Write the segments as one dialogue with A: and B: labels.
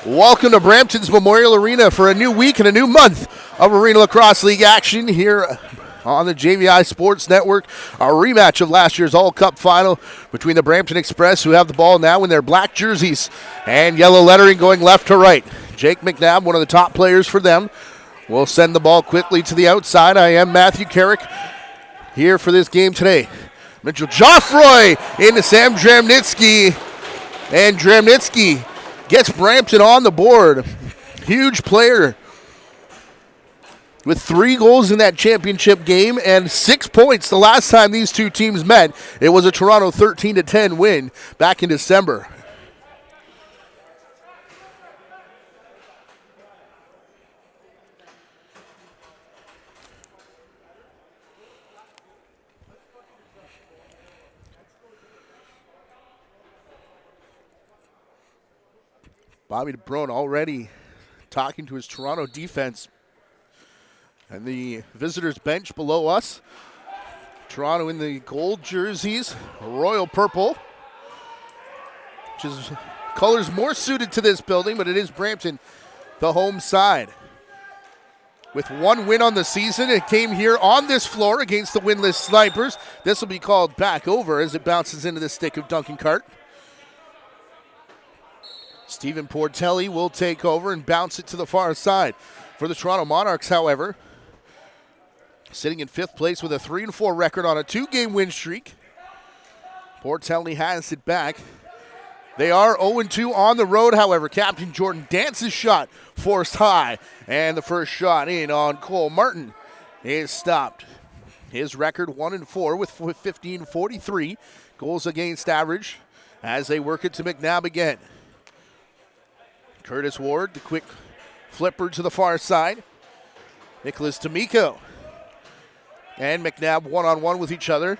A: Welcome to Brampton's Memorial Arena for a new week and a new month of Arenalacrosseleague action here on the JVI Sports Network. A rematch of last year's All-Cup final between the Brampton Express, who have the ball now in their black jerseys and yellow lettering going left to right. Jake McNabb, one of the top players for them, will send the ball quickly to the outside. I am Matthew Carrick here for this game today. Mitchell Joffroy into Sam Dramnitsky, and Dramnitsky gets Brampton on the board. Huge player with 3 goals in that championship game and 6 points the last time these two teams met. It was a Toronto 13-10 win back in December. Bobby DeBrone already talking to his Toronto defense. And the visitors' bench below us. Toronto in the gold jerseys, royal purple, which is colors more suited to this building, but it is Brampton, the home side. With 1 win on the season, it came here on this floor against the winless Snipers. This will be called back over as it bounces into the stick of Duncan Cart. Stephen Portelli will take over and bounce it to the far side. For the Toronto Monarchs, however, sitting in 5th place with a 3-4 record on a 2-game win streak. Portelli has it back. They are 0-2 on the road, however. Captain Jordan Dance's shot forced high, and the first shot in on Cole Martin is stopped. His record 1-4 with 15.43 goals against average as they work it to McNabb again. Curtis Ward, the quick flipper to the far side. Nicholas D'Amico and McNabb one-on-one with each other.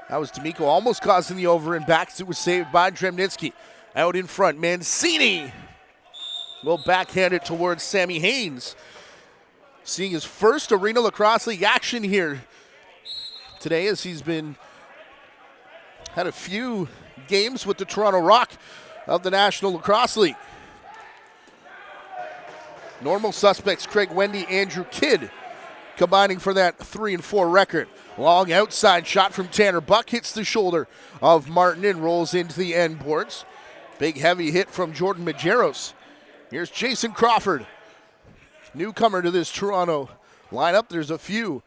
A: That was D'Amico almost causing the over and back. It was saved by Dramnitsky. Out in front, Mancini will backhand it towards Sammy Haynes. Seeing his first Arenalacrosseleague action here today, as he's had a few games with the Toronto Rock of the National Lacrosse League. Normal suspects Craig Wendy, Andrew Kidd combining for that 3-4 record. Long outside shot from Tanner Buck hits the shoulder of Martin and rolls into the end boards. Big heavy hit from Jordan Majeros. Here's Jason Crawford, newcomer to this Toronto lineup. There's a few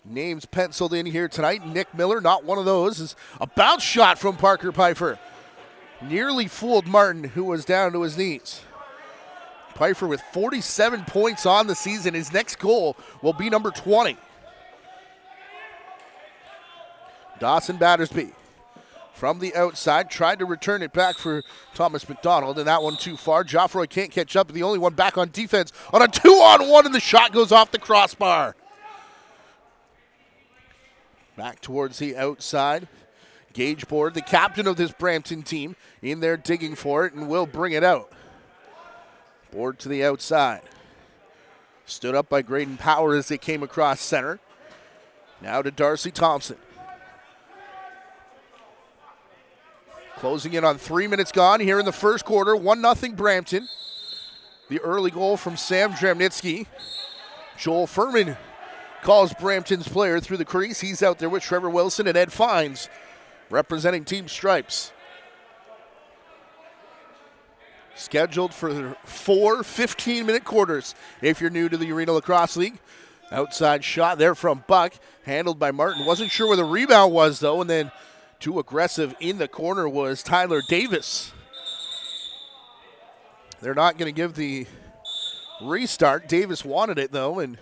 A: names penciled in here tonight. Nick Miller, not one of those, is a bounce shot from Parker Pfeiffer. Nearly fooled Martin, who was down to his knees. Pfeiffer with 47 points on the season. His next goal will be number 20. Dawson Battersby from the outside tried to return it back for Thomas McDonald, and that one too far. Joffroy can't catch up, the only one back on defense on a 2-on-1, and the shot goes off the crossbar. Back towards the outside. Gage Board, the captain of this Brampton team, in there digging for it and will bring it out. Board to the outside. Stood up by Graydon Power as they came across center. Now to Darcy Thompson. Closing in on 3 minutes gone here in the first quarter. 1-0 Brampton. The early goal from Sam Dramnitsky. Joel Furman calls Brampton's player through the crease. He's out there with Trevor Wilson and Ed Fines representing Team Stripes. Scheduled for 4 15-minute quarters if you're new to the Arenalacrosseleague. Outside shot there from Buck, handled by Martin. Wasn't sure where the rebound was, though, and then too aggressive in the corner was Tyler Davis. They're not going to give the restart. Davis wanted it, though, and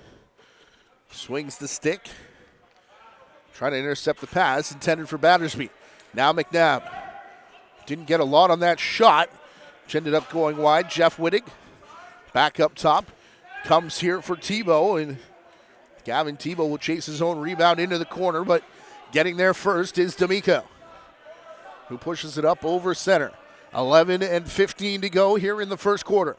A: swings the stick. Trying to intercept the pass intended for Battersby. Now McNabb. Didn't get a lot on that shot, which ended up going wide. Jeff Wittig back up top. Comes here for Tebow, and Gavin Tebow will chase his own rebound into the corner, but getting there first is D'Amico, who pushes it up over center. 11:15 to go here in the first quarter.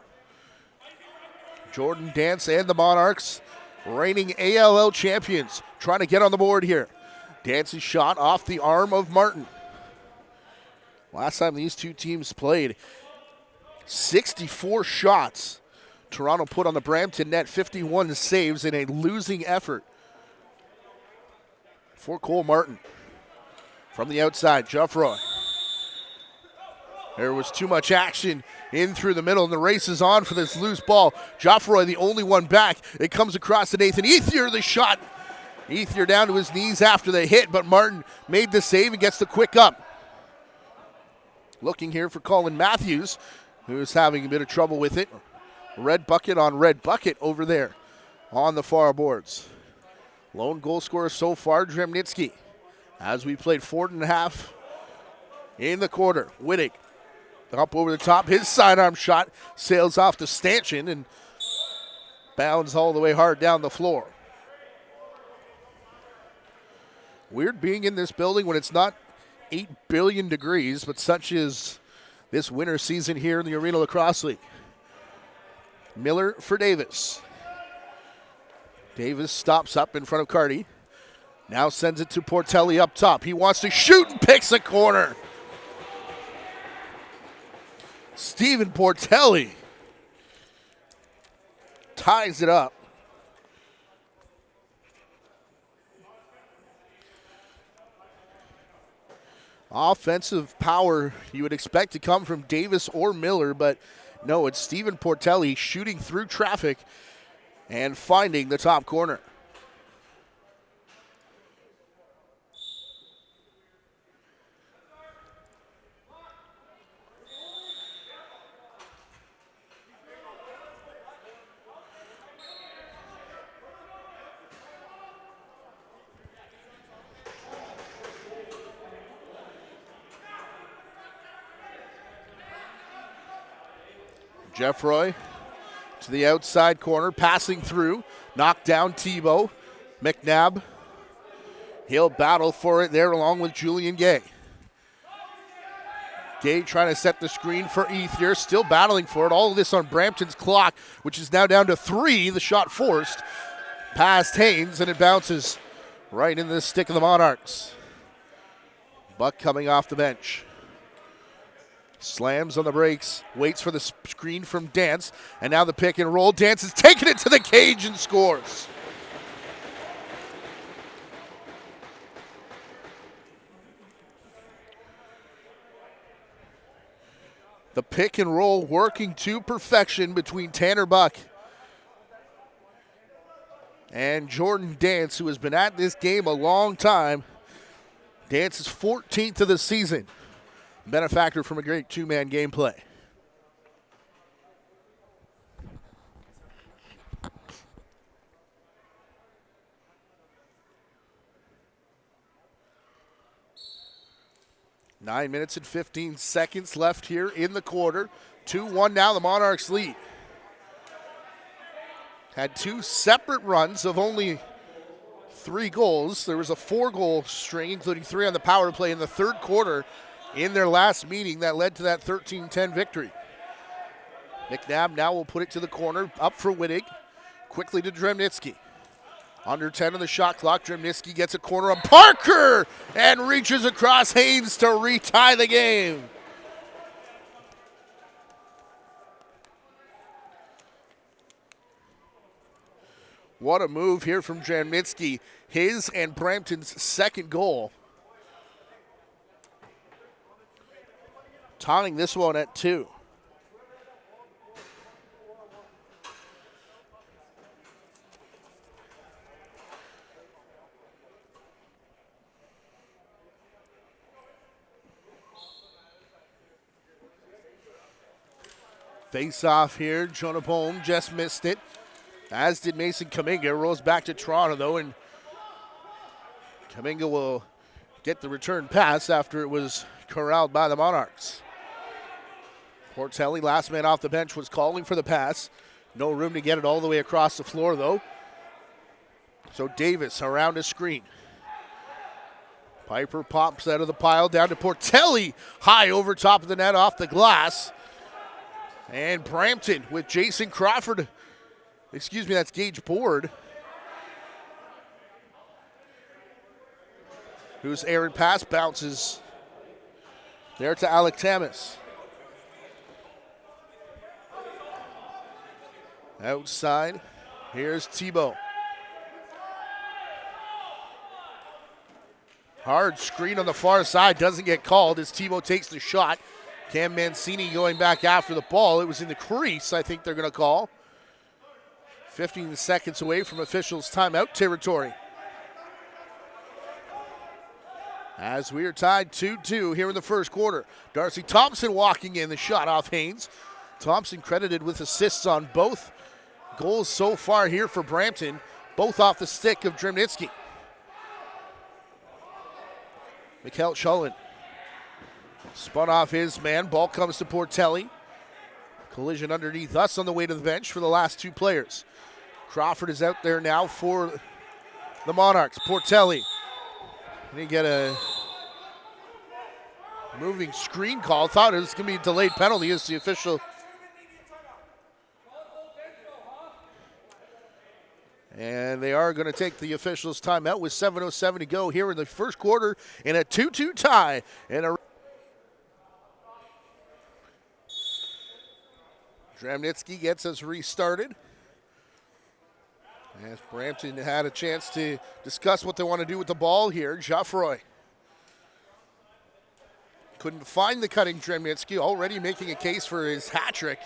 A: Jordan Dance and the Monarchs, reigning ALL champions, trying to get on the board here. Dance's shot off the arm of Martin. Last time these two teams played, 64 shots Toronto put on the Brampton net, 51 saves in a losing effort for Cole Martin. From the outside, Geoffroy. There was too much action in through the middle, and the race is on for this loose ball. Geoffroy, the only one back. It comes across to Nathan Ethier, the shot. Ethier down to his knees after the hit, but Martin made the save and gets the quick up. Looking here for Colin Matthews, who's having a bit of trouble with it. Red bucket on red bucket over there on the far boards. Lone goal scorer so far, Dremnitsky. As we played 4.5 in the quarter, Wittig up over the top. His sidearm shot sails off to Stanchion and bounds all the way hard down the floor. Weird being in this building when it's not 8 billion degrees, but such is this winter season here in the Arena Lacrosse League. Miller for Davis. Davis stops up in front of Carty. Now sends it to Portelli up top. He wants to shoot and picks a corner. Stephen Portelli ties it up. Offensive power you would expect to come from Davis or Miller, but no, it's Stephen Portelli shooting through traffic and finding the top corner. Geoffroy to the outside corner, passing through, knocked down Tebow. McNabb, he'll battle for it there along with Julian Gay. Gay trying to set the screen for Ethier, still battling for it. All of this on Brampton's clock, which is now down to 3. The shot forced past Haynes, and it bounces right into the stick of the Monarchs. Buck coming off the bench. Slams on the brakes, waits for the screen from Dance, and now the pick and roll. Dance has taken it to the cage and scores. The pick and roll working to perfection between Tanner Buck and Jordan Dance, who has been at this game a long time. Dance is 14th of the season. Benefactor from a great two-man gameplay. Nine minutes and 15 seconds left here in the quarter. 2-1 now, the Monarchs lead. Had 2 separate runs of only 3 goals. There was a 4-goal string, including 3 on the power play in the third quarter in their last meeting that led to that 13-10 victory. McNabb now will put it to the corner, up for Wittig, quickly to Dremnitsky. Under 10 on the shot clock, Dremnitsky gets a corner on Parker and reaches across Haynes to retie the game. What a move here from Dremnitsky, his and Brampton's second goal. Tying this one at 2. Face off here, Jonah Bohm just missed it, as did Mason Kaminga. Rolls back to Toronto though, and Kaminga will get the return pass after it was corralled by the Monarchs. Portelli, last man off the bench, was calling for the pass. No room to get it all the way across the floor, though. So Davis around a screen. Piper pops out of the pile down to Portelli. High over top of the net off the glass. And Brampton with Jason Crawford. Excuse me, that's Gage Board. Whose errant pass bounces there to Alec Tamas. Outside, here's Tebow. Hard screen on the far side, doesn't get called as Tebow takes the shot. Cam Mancini going back after the ball. It was in the crease, I think they're going to call. 15 seconds away from officials' timeout territory. As we are tied 2-2 here in the first quarter. Darcy Thompson walking in, the shot off Haynes. Thompson credited with assists on both goals so far here for Brampton, both off the stick of Dremnitsky. Mikhail Shulin spun off his man. Ball comes to Portelli. Collision underneath us on the way to the bench for the last two players. Crawford is out there now for the Monarchs. Portelli. He get a moving screen call. Thought it was going to be a delayed penalty as the official. And they are going to take the officials' timeout with 7:07 to go here in the first quarter in a 2-2 tie. Dremnitsky gets us restarted. As Brampton had a chance to discuss what they want to do with the ball here. Geoffroy couldn't find the cutting Dremnitsky, already making a case for his hat trick.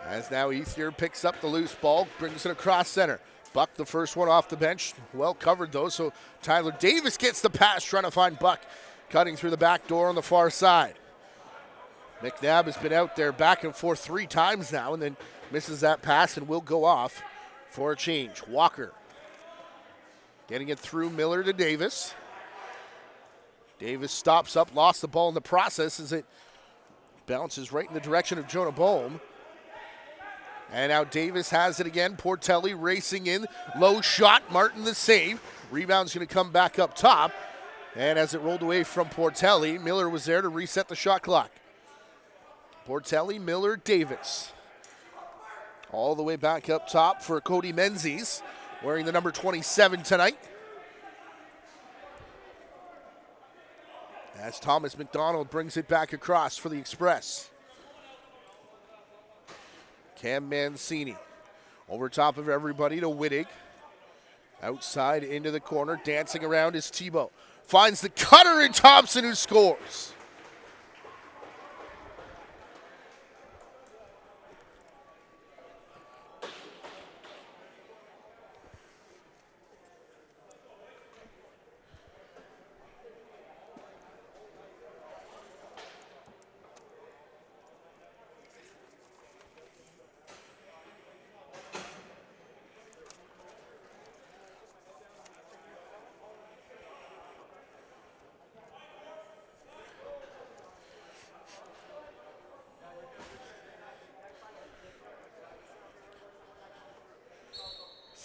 A: As now Ethier picks up the loose ball, brings it across center. Buck, the first one off the bench. Well covered, though, so Tyler Davis gets the pass, trying to find Buck, cutting through the back door on the far side. McNabb has been out there back and forth 3 times now, and then misses that pass and will go off for a change. Walker getting it through Miller to Davis. Davis stops up, lost the ball in the process as it bounces right in the direction of Jonah Bohm. And now Davis has it again. Portelli racing in. Low shot. Martin the save. Rebound's going to come back up top. And as it rolled away from Portelli, Miller was there to reset the shot clock. Portelli, Miller, Davis. All the way back up top for Cody Menzies, wearing the number 27 tonight. As Thomas McDonald brings it back across for the Express. Cam Mancini over top of everybody to Wittig. Outside into the corner, dancing around is Tebow. Finds the cutter in Thompson, who scores.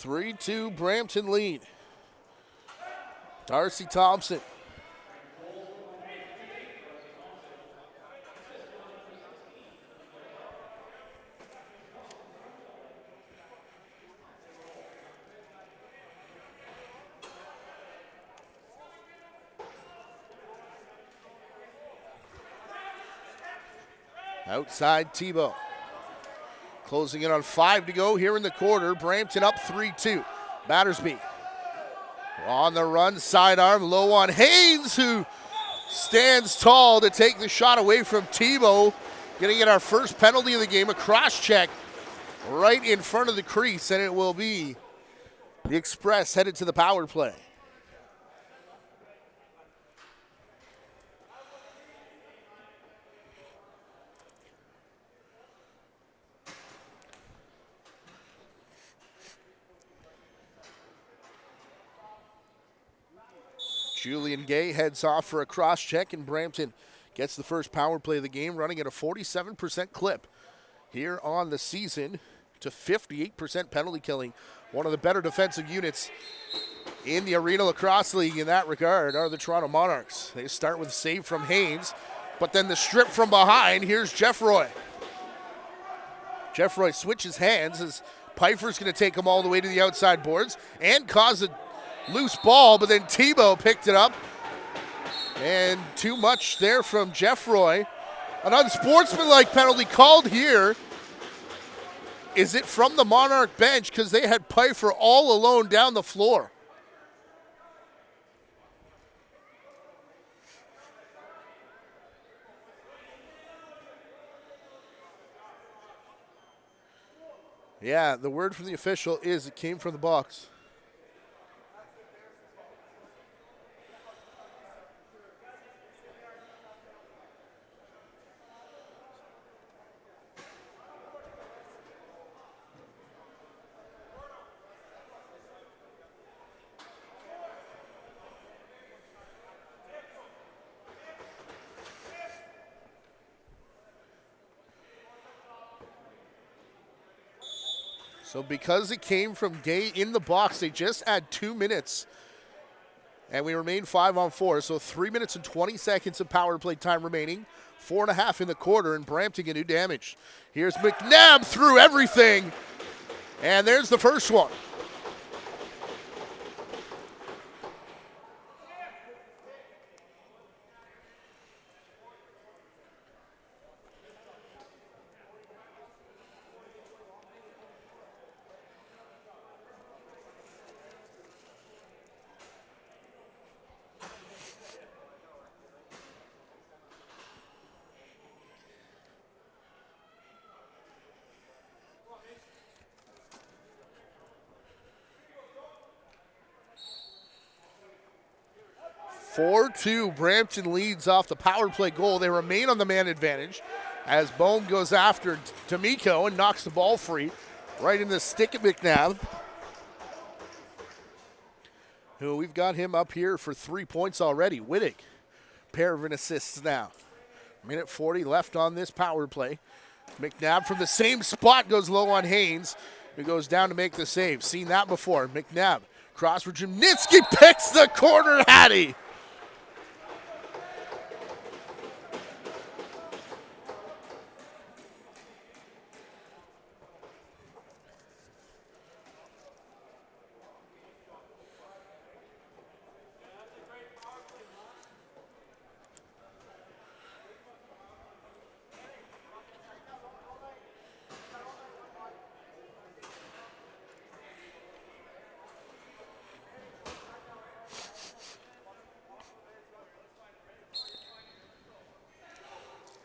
A: (3-2) Brampton lead. Darcy Thompson. Outside Tebow. Closing in on 5 to go here in the quarter. Brampton up 3-2. Battersby on the run, sidearm, low on Haynes, who stands tall to take the shot away from Tebow. Going to get our first penalty of the game, a cross check right in front of the crease, and it will be the Express headed to the power play. Julian Gay heads off for a cross check, and Brampton gets the first power play of the game, running at a 47% clip here on the season to 58% penalty killing. One of the better defensive units in the Arenalacrosseleague in that regard are the Toronto Monarchs. They start with a save from Haynes, but then the strip from behind. Here's Geoffroy. Geoffroy switches hands as Pfeiffer's going to take him all the way to the outside boards and cause a loose ball, but then Tebow picked it up. And too much there from Geoffroy. An unsportsmanlike penalty called here Is it from the Monarch bench? Because they had Pfeiffer all alone down the floor. Yeah, the word from the official is it came from the box. So because it came from Gay in the box, they just add 2 minutes. And we remain 5-on-4. So 3 minutes and 20 seconds of power play time remaining. 4.5 in the quarter, and Brampton can do damage. Here's McNabb through everything. And there's the first one. (4-2) Brampton leads off the power play goal. They remain on the man advantage as Bohm goes after D'Amico and knocks the ball free right in the stick of McNabb, who we've got him up here for 3 points already. Wittig, pair of assists now. Minute 40 left on this power play. McNabb from the same spot goes low on Haynes, who goes down to make the save. Seen that before. McNabb, cross for Jimnitsky, picks the corner, Hattie.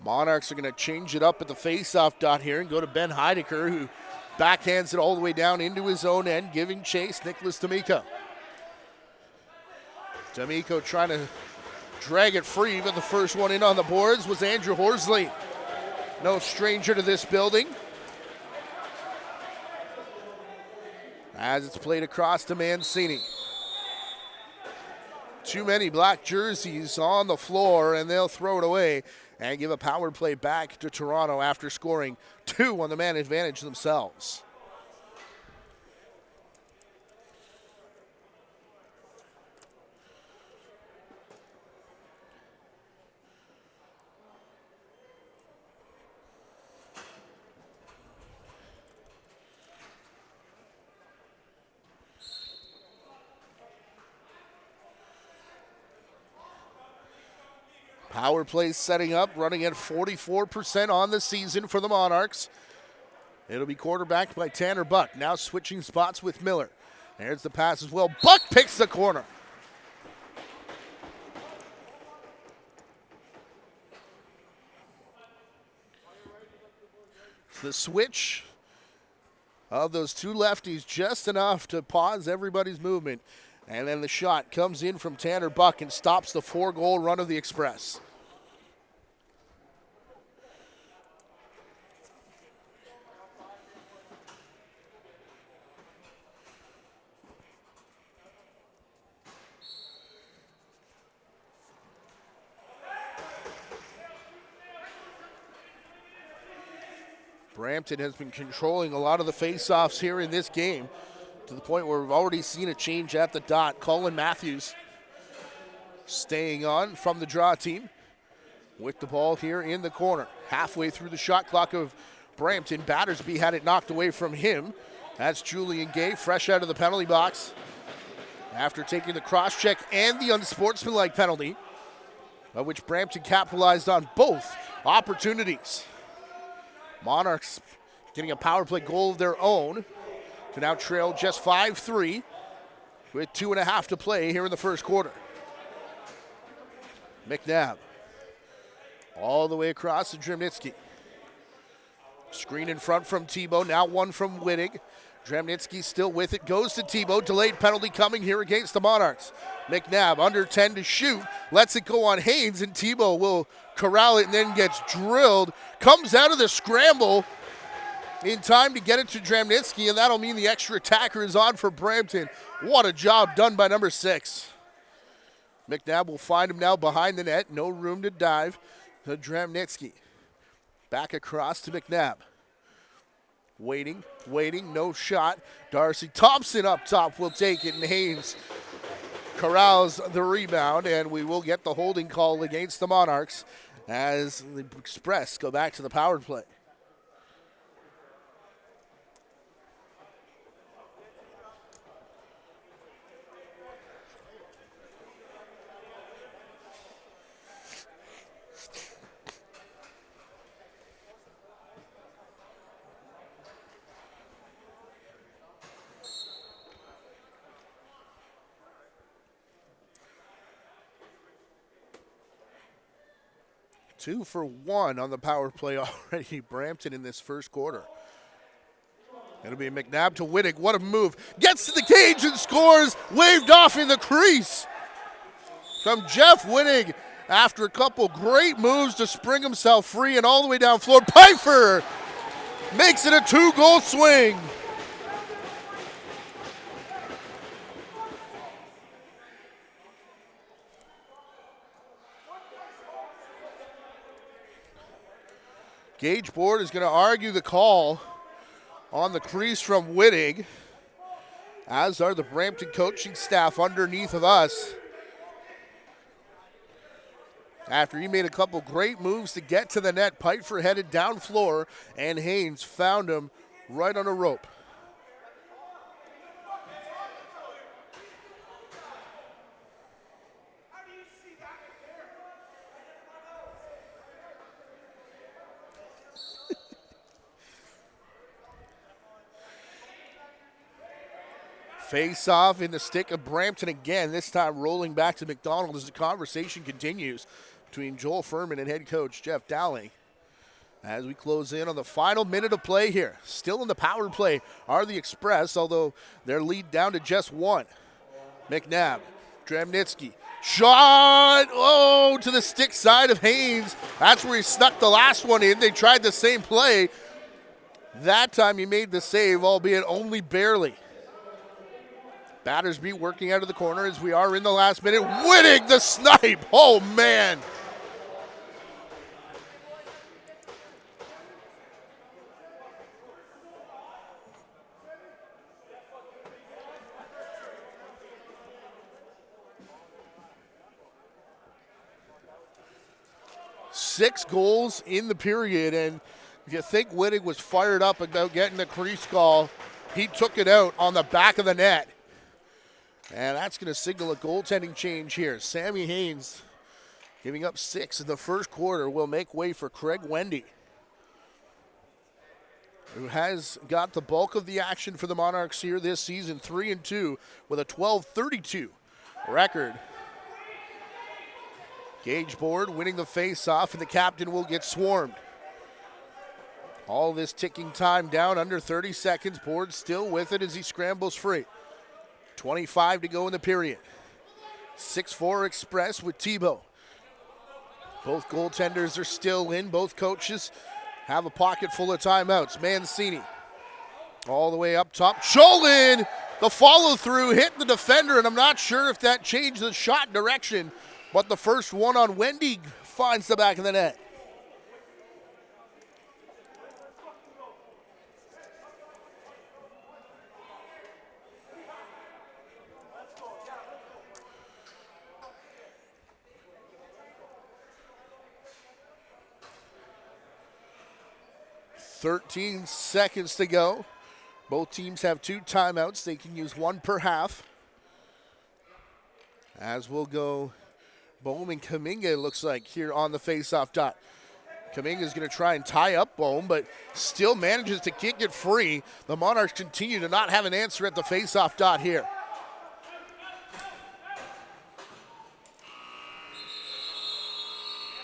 A: Monarchs are going to change it up at the face-off dot here and go to Ben Heidecker, who backhands it all the way down into his own end, giving chase Nicholas D'Amico. D'Amico trying to drag it free, but the first one in on the boards was Andrew Horsley. No stranger to this building. As it's played across to Mancini. Too many black jerseys on the floor, and they'll throw it away and give a power play back to Toronto after scoring 2 on the man advantage themselves. Power play setting up, running at 44% on the season for the Monarchs. It'll be quarterbacked by Tanner Buck. Now switching spots with Miller. There's the pass as well. Buck picks the corner. The switch of those two lefties just enough to pause everybody's movement. And then the shot comes in from Tanner Buck and stops the 4-goal run of the Express. Brampton has been controlling a lot of the face-offs here in this game, to the point where we've already seen a change at the dot. Colin Matthews staying on from the draw team with the ball here in the corner. Halfway through the shot clock of Brampton, Battersby had it knocked away from him. That's Julian Gay, fresh out of the penalty box after taking the cross-check and the unsportsmanlike penalty, of which Brampton capitalized on both opportunities. Monarchs getting a power play goal of their own to now trail just 5-3 with 2.5 to play here in the first quarter. McNabb all the way across to Dramnitsky. Screen in front from Tebow, now one from Wittig. Dramnitsky still with it, goes to Tebow. Delayed penalty coming here against the Monarchs. McNabb under 10 to shoot, lets it go on Haynes, and Tebow will corral it and then gets drilled. Comes out of the scramble in time to get it to Dramnitsky, and that'll mean the extra attacker is on for Brampton. What a job done by number 6. McNabb will find him now behind the net. No room to dive to Dramnitsky. Back across to McNabb. Waiting, no shot. Darcy Thompson up top will take it, and Haynes corrals the rebound, and we will get the holding call against the Monarchs as the Express go back to the power play. Two for one on the power play already, Brampton, in this first quarter. It'll be McNabb to Wittig. What a move. Gets to the cage and scores. Waved off in the crease from Jeff Wittig after a couple great moves to spring himself free and all the way down floor. Pfeiffer makes it a 2-goal swing. Gage board is going to argue the call on the crease from Wittig, as are the Brampton coaching staff underneath of us. After he made a couple great moves to get to the net, Pfeiffer headed down floor, and Haynes found him right on a rope. Face off in the stick of Brampton again, this time rolling back to McDonald as the conversation continues between Joel Furman and head coach Jeff Dowling. As we close in on the final minute of play here. Still in the power play are the Express, although their lead down to just 1. McNabb, Dramnitsky, shot, to the stick side of Haynes. That's where he snuck the last one in. They tried the same play. That time he made the save, albeit only barely. Battersby working out of the corner as we are in the last minute. Wittig the snipe. Oh, man. Six goals in the period, and if you think Wittig was fired up about getting the crease call, he took it out on the back of the net. And that's going to signal a goaltending change here. Sammy Haynes, giving up 6 in the first quarter, will make way for Craig Wendy, who has got the bulk of the action for the Monarchs here this season, 3-2 with a 12-32 record. Gage board winning the face-off, and the captain will get swarmed. All this ticking time down, under 30 seconds. Board still with it as he scrambles free. 25 to go in the period. 6-4 Express with Tebow. Both goaltenders are still in. Both coaches have a pocket full of timeouts. Mancini all the way up top. Cholin, the follow-through hit the defender, and I'm not sure if that changed the shot direction, but the first one on Wendy finds the back of the net. .13 seconds to go. Both teams have 2 timeouts. They can use 1 per half. As we'll go Bohm and Kaminga, it looks like, here on the face-off dot. Kaminga is going to try and tie up Bohm, but still manages to kick it free. The Monarchs continue to not have an answer at the faceoff dot here.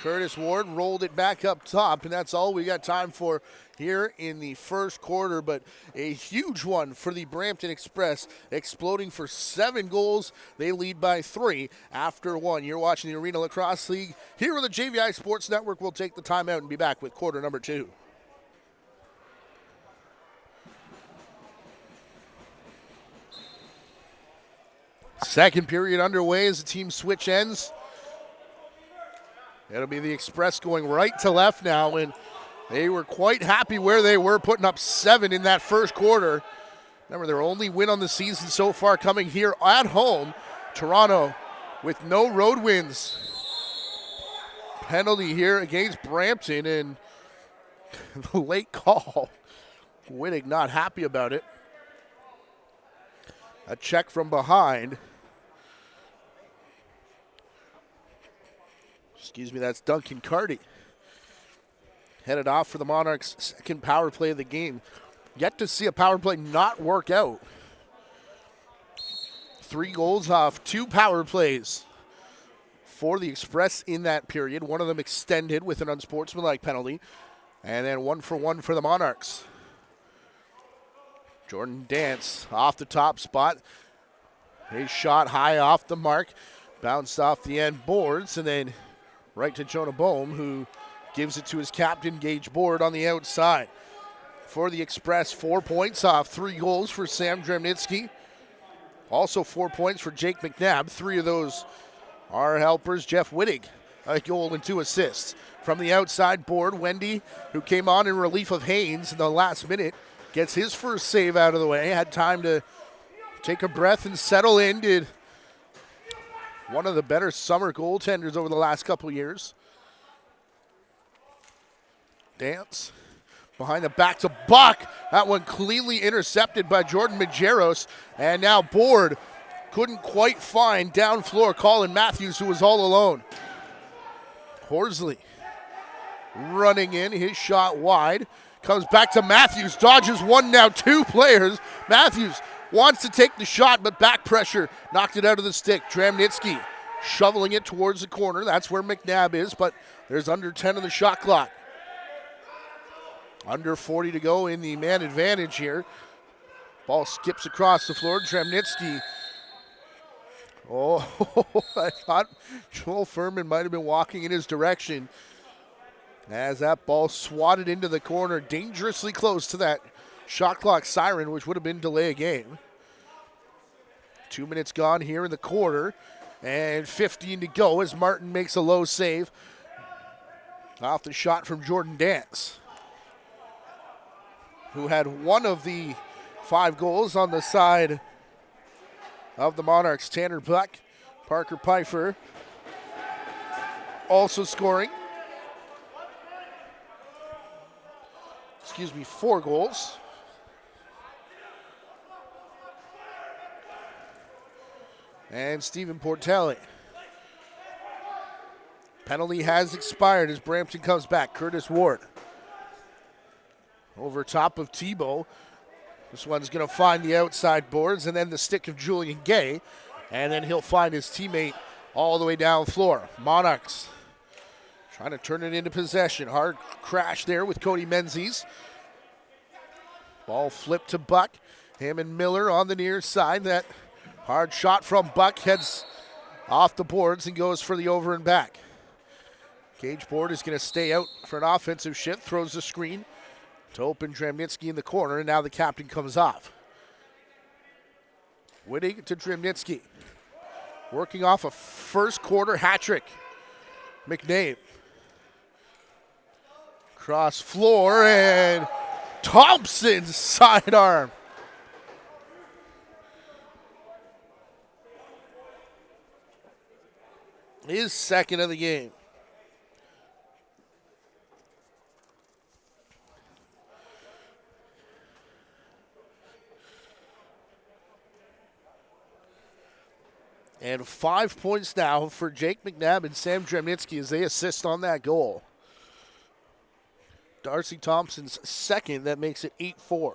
A: Curtis Ward rolled it back up top, and that's all we got time for here in the first quarter, but a huge one for the Brampton Express, exploding for 7 goals. They lead by 3 after 1. You're watching the Arena Lacrosse League here on the JVI Sports Network. We'll take the timeout and be back with quarter number 2. Second period underway as the team switch ends. It'll be the Express going right to left now, and they were quite happy where they were, putting up 7 in that first quarter. Remember, their only win on the season so far coming here at home. Toronto with no road wins. Penalty here against Brampton, and the late call. Wittig not happy about it. A check from behind. Excuse me, that's Duncan Carty. Headed off for the Monarchs' second power play of the game. Yet to see a power play not work out. 3 goals off 2 power plays for the Express in that period. One of them extended with an unsportsmanlike penalty. And then 1-for-1 for the Monarchs. Jordan Dance off the top spot. His shot high off the mark. Bounced off the end boards, and then right to Jonah Bohm, who gives it to his captain, Gage Board, on the outside. For the Express, 4 points off 3 goals for Sam Dremnitsky. Also 4 points for Jake McNabb. 3 of those are helpers. Jeff Wittig, a goal and 2 assists. From the outside board, Wendy, who came on in relief of Haynes in the last minute, gets his first save out of the way. Had time to take a breath and settle in. Did one of the better summer goaltenders over the last couple years. Dance behind the back to Buck. That one cleanly intercepted by Jordan Majeros. And now Board couldn't quite find down floor Colin Matthews, who was all alone. Horsley running in, his shot wide. Comes back to Matthews, dodges one, now 2 players. Matthews wants to take the shot, but back pressure knocked it out of the stick. Dramnitsky shoveling it towards the corner. That's where McNabb is, but there's under 10 on the shot clock. Under 40 to go in the man advantage here. Ball skips across the floor. Dramnitsky. Oh, I thought Joel Furman might have been walking in his direction as that ball swatted into the corner, dangerously close to that shot clock siren, which would have been delay a game. 2 minutes gone here in the quarter, and 15 to go as Martin makes a low save off the shot from Jordan Dance, who had one of the 5 goals on the side of the Monarchs. Tanner Buck, Parker Pfeiffer also scoring. 4 goals. And Stephen Portelli. Penalty has expired as Brampton comes back. Curtis Ward over top of Tebow. This one's going to find the outside boards and then the stick of Julian Gay. And then he'll find his teammate all the way down the floor. Monarchs trying to turn it into possession. Hard crash there with Cody Menzies. Ball flipped to Buck. Him and Miller on the near side. That hard shot from Buck heads off the boards and goes for the over and back. Gage Board is going to stay out for an offensive shift. Throws the screen to open Dramnitsky in the corner, and now the captain comes off. Wittig to Dramnitsky. Working off a first quarter hat trick. McNabe. Cross floor, and Thompson's sidearm. His second of the game. And 5 points now for Jake McNabb and Sam Dramnitsky as they assist on that goal. Darcy Thompson's second. That makes it 8-4.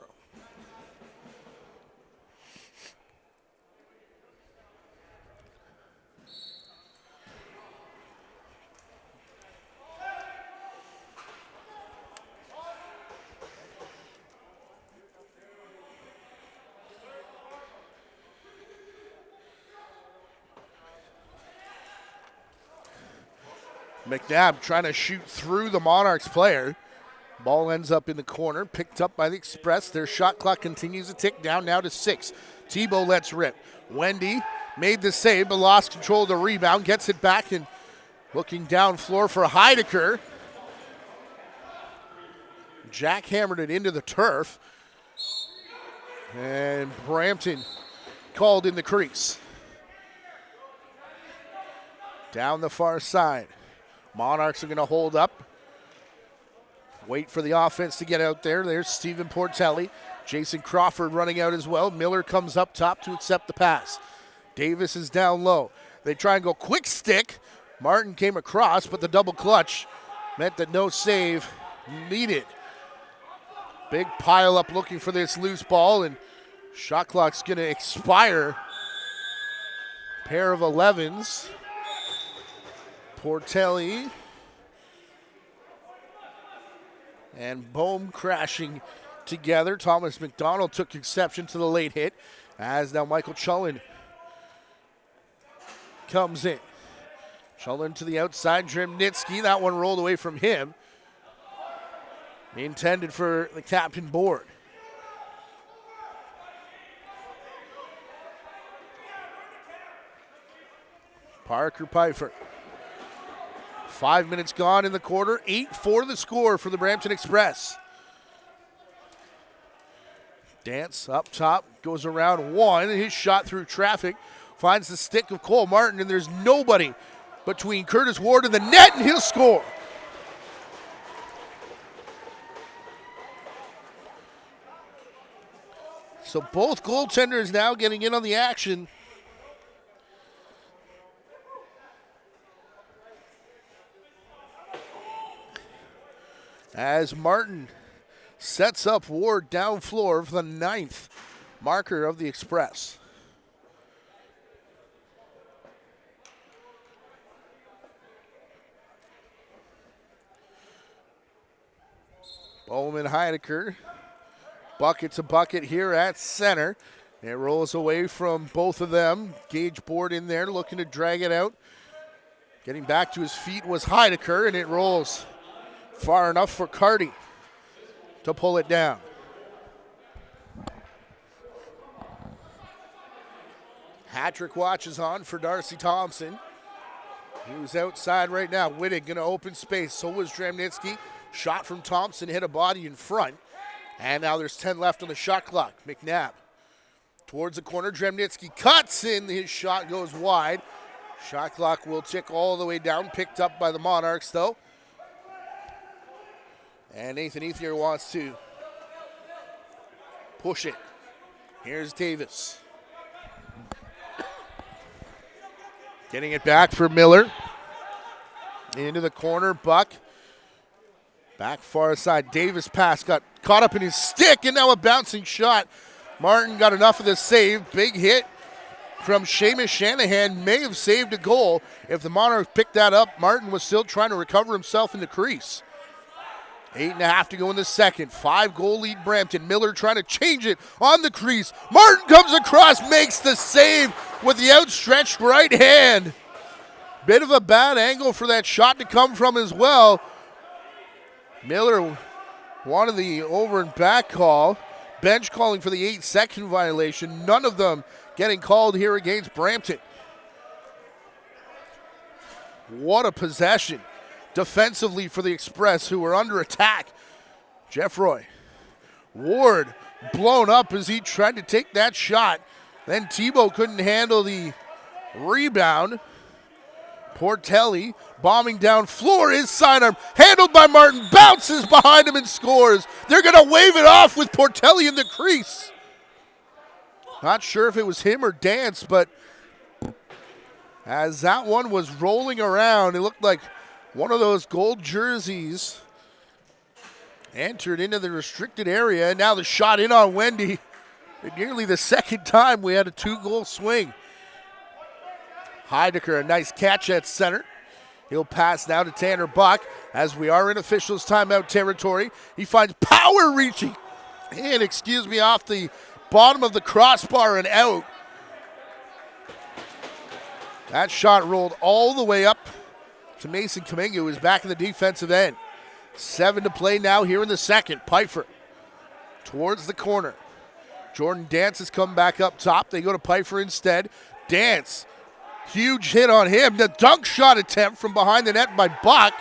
A: McNabb trying to shoot through the Monarchs player. Ball ends up in the corner, picked up by the Express. Their shot clock continues to tick down now to 6. Tebow lets rip. Wendy made the save, but lost control of the rebound. Gets it back and looking down floor for Heidecker. Jackhammered it into the turf. And Brampton called in the crease. Down the far side. Monarchs are going to hold up. Wait for the offense to get out there. There's Stephen Portelli. Jason Crawford running out as well. Miller comes up top to accept the pass. Davis is down low. They try and go quick stick. Martin came across, but the double clutch meant that no save needed. Big pile up looking for this loose ball, and shot clock's going to expire. Pair of 11s. Portelli and Bohm crashing together. Thomas McDonald took exception to the late hit, as now Michael Chullen comes in. Chullen to the outside, Dremnitsky. That one rolled away from him. Intended for the captain board. Parker Pfeiffer. 5 minutes gone in the quarter. 8-4 the score for the Brampton Express. Dance up top, goes around one. His shot through traffic finds the stick of Cole Martin, and there's nobody between Curtis Ward and the net, and he'll score. So both goaltenders now getting in on the action. As Martin sets up Ward down floor for the 9th marker of the Express. Bowman Heidecker, bucket to bucket here at center. It rolls away from both of them. Gage Board in there looking to drag it out. Getting back to his feet was Heidecker, and it rolls far enough for Carty to pull it down. Hat-trick watch is on for Darcy Thompson, who's outside right now. Wittig going to open space. So was Dremnitsky. Shot from Thompson, hit a body in front. And now there's 10 left on the shot clock. McNabb towards the corner. Dremnitsky cuts in. His shot goes wide. Shot clock will tick all the way down. Picked up by the Monarchs, though. And Nathan Ethier wants to push it. Here's Davis. Getting it back for Miller. Into the corner, Buck. Back far side. Davis pass got caught up in his stick, and now a bouncing shot. Martin got enough of the save. Big hit from Seamus Shanahan. May have saved a goal. If the Monarchs picked that up, Martin was still trying to recover himself in the crease. 8.5 to go in the second. 5-goal lead Brampton. Miller trying to change it on the crease. Martin comes across, makes the save with the outstretched right hand. Bit of a bad angle for that shot to come from as well. Miller wanted the over and back call. Bench calling for the 8-second violation. None of them getting called here against Brampton. What a possession defensively for the Express, who were under attack. Jeffroy. Ward blown up as he tried to take that shot. Then Tebow couldn't handle the rebound. Portelli bombing down floor is sidearm. Handled by Martin. Bounces behind him and scores. They're going to wave it off with Portelli in the crease. Not sure if it was him or Dance, but as that one was rolling around, it looked like one of those gold jerseys entered into the restricted area, and now the shot in on Wendy. Nearly the second time we had a 2-goal swing. Heidecker, a nice catch at center. He'll pass now to Tanner Buck as we are in officials timeout territory. He finds power reaching in, off the bottom of the crossbar and out. That shot rolled all the way up to Mason Kaminga, who is back in the defensive end. 7 to play now here in the second. Pfeiffer towards the corner. Jordan Dance has come back up top. They go to Pfeiffer instead. Dance, huge hit on him. The dunk shot attempt from behind the net by Buck.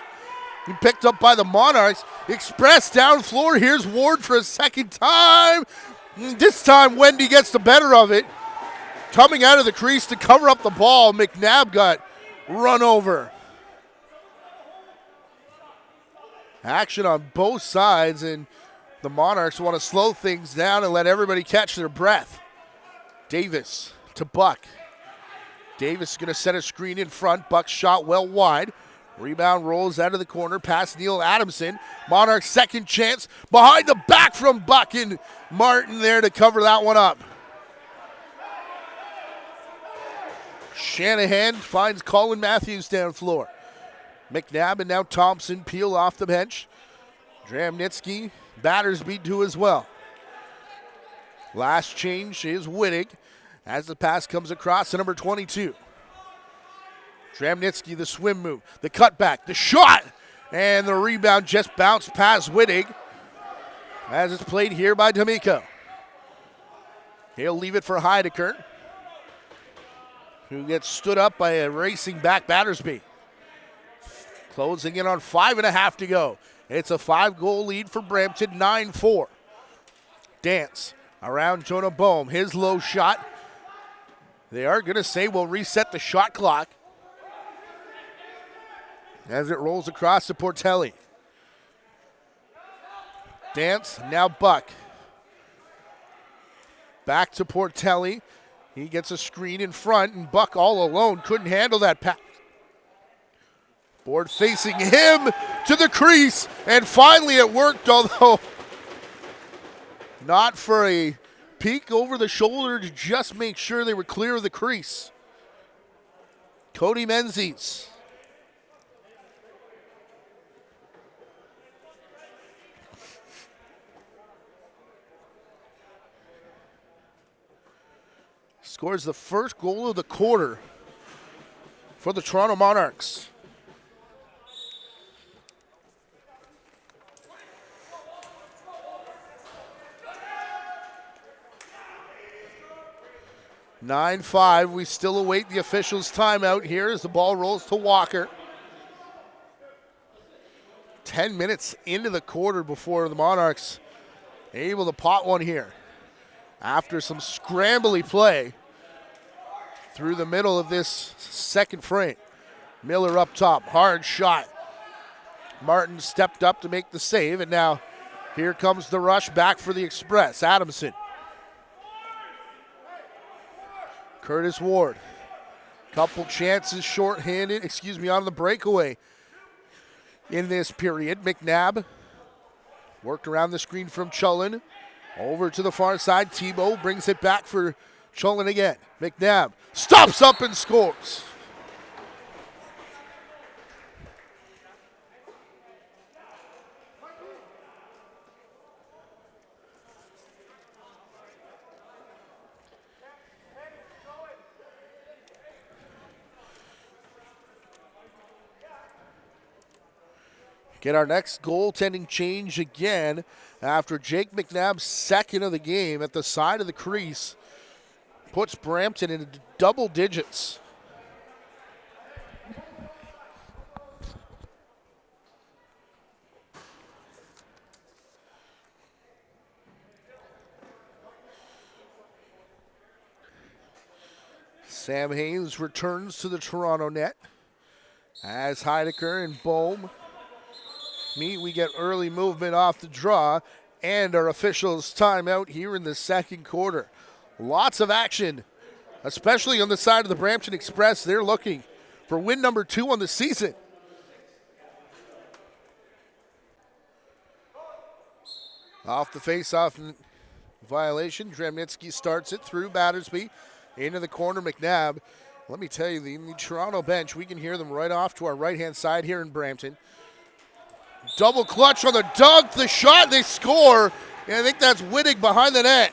A: He picked up by the Monarchs. Express down floor. Here's Ward for a second time. This time Wendy gets the better of it. Coming out of the crease to cover up the ball. McNabb got run over. Action on both sides, and the Monarchs want to slow things down and let everybody catch their breath. Davis to Buck. Davis is going to set a screen in front. Buck shot well wide. Rebound rolls out of the corner past Neil Adamson. Monarchs second chance. Behind the back from Buck, and Martin there to cover that one up. Shanahan finds Colin Matthews down floor. McNabb and now Thompson peel off the bench. Dramnitsky, Battersby do as well. Last change is Wittig as the pass comes across to number 22. Dramnitsky, the swim move, the cutback, the shot, and the rebound just bounced past Wittig as it's played here by D'Amico. He'll leave it for Heidecker, who gets stood up by a racing back Battersby. Closing in on 5.5 to go. It's a 5-goal lead for Brampton, 9-4. Dance around Jonah Bohm. His low shot. They are going to say we'll reset the shot clock as it rolls across to Portelli. Dance, now Buck. Back to Portelli. He gets a screen in front, and Buck all alone couldn't handle that pass. Board facing him to the crease, and finally it worked, although not for a peek over the shoulder to just make sure they were clear of the crease. Cody Menzies. Scores the first goal of the quarter for the Toronto Monarchs. (9-5). We still await the officials' timeout here as the ball rolls to Walker. 10 minutes into the quarter before the Monarchs able to pot one here. After some scrambly play through the middle of this second frame. Miller up top, hard shot. Martin stepped up to make the save, and now here comes the rush back for the Express. Adamson. Curtis Ward. Couple chances short-handed, on the breakaway in this period. McNabb worked around the screen from Chulin. Over to the far side. Tebow brings it back for Chulin again. McNabb stops up and scores. Get our next goaltending change again after Jake McNabb's second of the game at the side of the crease puts Brampton into double digits. Sam Haynes returns to the Toronto net as Heidecker and Bohm meet. We get early movement off the draw and our officials timeout here in the second quarter. Lots of action, especially on the side of the Brampton Express. They're looking for win number 2 on the season. Off the face-off violation. Dremnitsky starts it through Battersby. Into the corner, McNabb. Let me tell you, the Toronto bench, we can hear them right off to our right-hand side here in Brampton. Double clutch on the dunk, the shot, they score. And I think that's Wittig behind the net.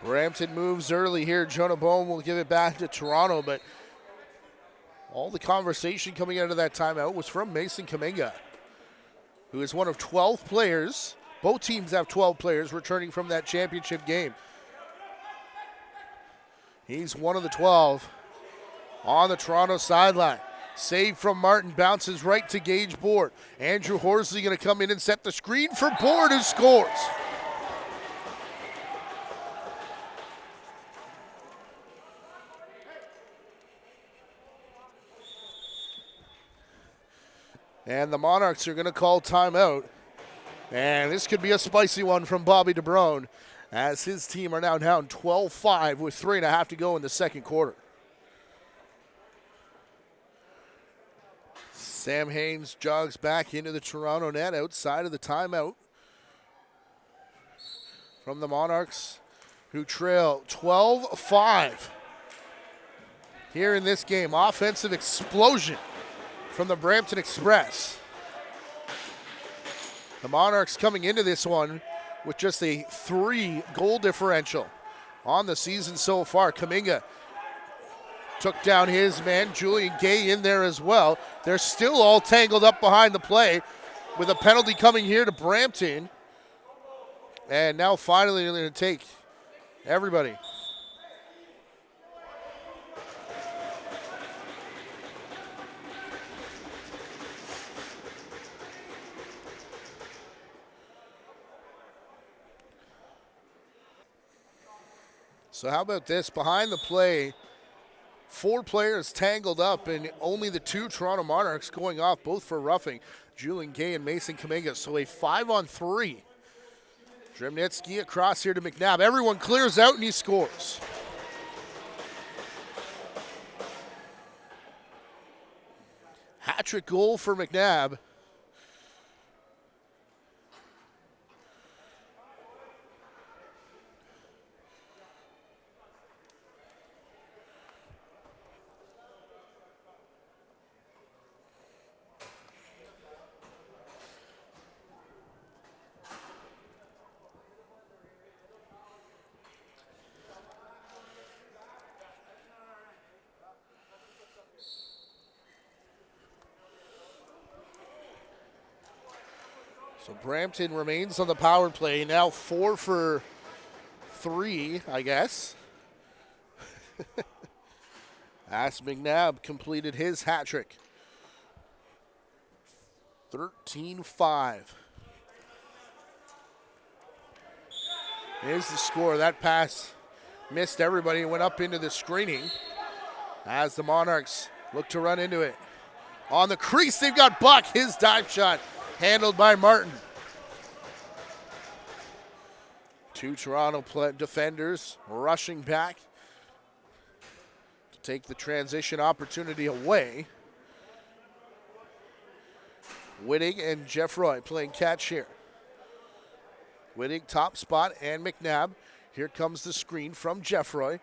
A: Brampton moves early here. Jonah Bone will give it back to Toronto, but all the conversation coming out of that timeout was from Mason Kaminga, who is one of 12 players. Both teams have 12 players returning from that championship game. He's one of the 12 on the Toronto sideline. Save from Martin, bounces right to Gage Board. Andrew Horsley going to come in and set the screen for Board, who scores. And the Monarchs are going to call timeout. And this could be a spicy one from Bobby DeBrone, as his team are now down 12-5 with 3.5 to go in the second quarter. Sam Haynes jogs back into the Toronto net outside of the timeout from the Monarchs, who trail 12-5 here in this game. Offensive explosion from the Brampton Express. The Monarchs coming into this one with just a 3-goal differential on the season so far. Kaminga took down his man, Julian Gay, in there as well. They're still all tangled up behind the play with a penalty coming here to Brampton. And now finally they're going to take everybody. So how about this? Behind the play, 4 players tangled up, and only the 2 Toronto Monarchs going off, both for roughing. Julian Gay and Mason Kaminga. So a 5-on-3. Dremnitsky across here to McNabb. Everyone clears out, and he scores. Hat-trick goal for McNabb. So Brampton remains on the power play, now 4 for 3, I guess. As McNabb completed his hat trick. 13-5. Here's the score. That pass missed everybody and went up into the screening as the Monarchs look to run into it. On the crease, they've got Buck. His dive shot handled by Martin. 2 Toronto defenders rushing back to take the transition opportunity away. Wittig and Jeffroy playing catch here. Wittig top spot and McNabb. Here comes the screen from Jeffroy.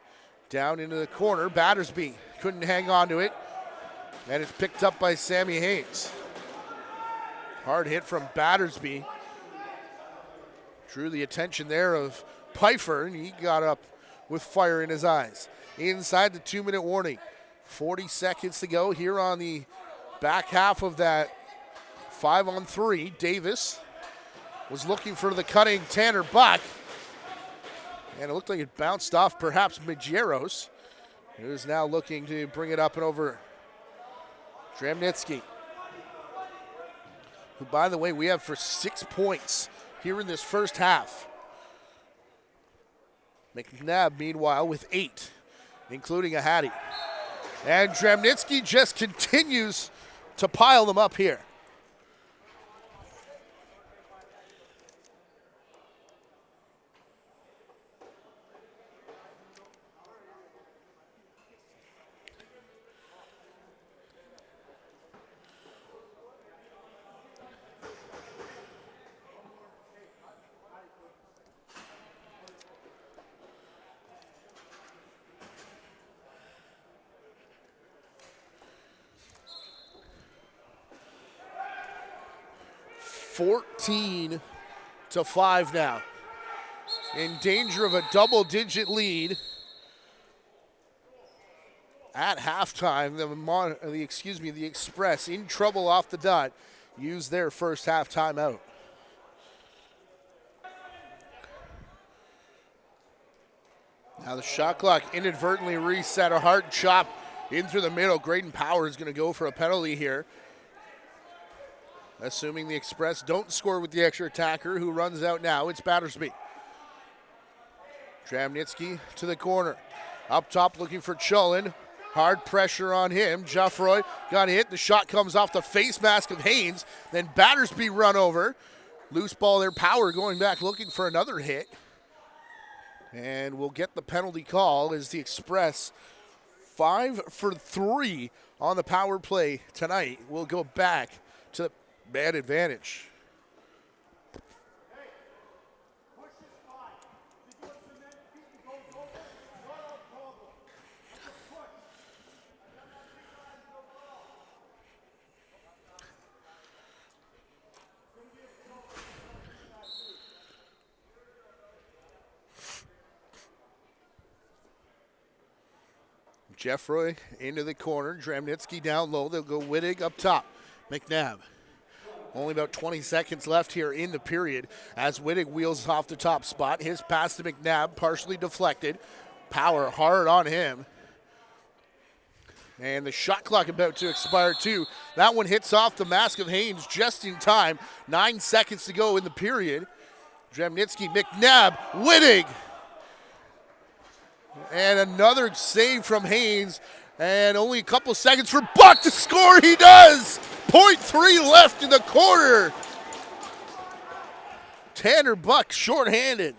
A: Down into the corner. Battersby couldn't hang on to it. And it's picked up by Sammy Haynes. Hard hit from Battersby. Drew the attention there of Pfeiffer, and he got up with fire in his eyes. Inside the 2-minute warning. 40 seconds to go here on the back half of that 5-on-3. Davis was looking for the cutting Tanner Buck, and it looked like it bounced off perhaps Majeros, who's now looking to bring it up and over Dremnitsky, who, by the way, we have for 6 points here in this first half. McNabb, meanwhile, with 8, including a Hattie. And Dramnitsky just continues to pile them up here. (14-5) now. In danger of a double-digit lead at halftime. The Express in trouble off the dot. Used their first half timeout. Now the shot clock inadvertently reset. A hard chop in through the middle. Graydon Power is going to go for a penalty here. Assuming the Express don't score with the extra attacker who runs out now. It's Battersby. Dramnitsky to the corner. Up top looking for Chulin. Hard pressure on him. Geoffroy got hit. The shot comes off the face mask of Haynes. Then Battersby run over. Loose ball there. Power going back looking for another hit. And we'll get the penalty call as the Express 5 for 3 on the power play tonight. We'll go back to the man advantage. Geoffroy into the corner. Dramnitsky down low. They'll go Wittig up top. McNabb. Only about 20 seconds left here in the period as Wittig wheels off the top spot. His pass to McNabb partially deflected. Power hard on him. And the shot clock about to expire too. That one hits off the mask of Haynes just in time. 9 seconds to go in the period. Dramnitsky, McNabb, Wittig. And another save from Haynes. And only a couple seconds for Buck to score. He does! 0.3 left in the quarter. Tanner Buck shorthanded.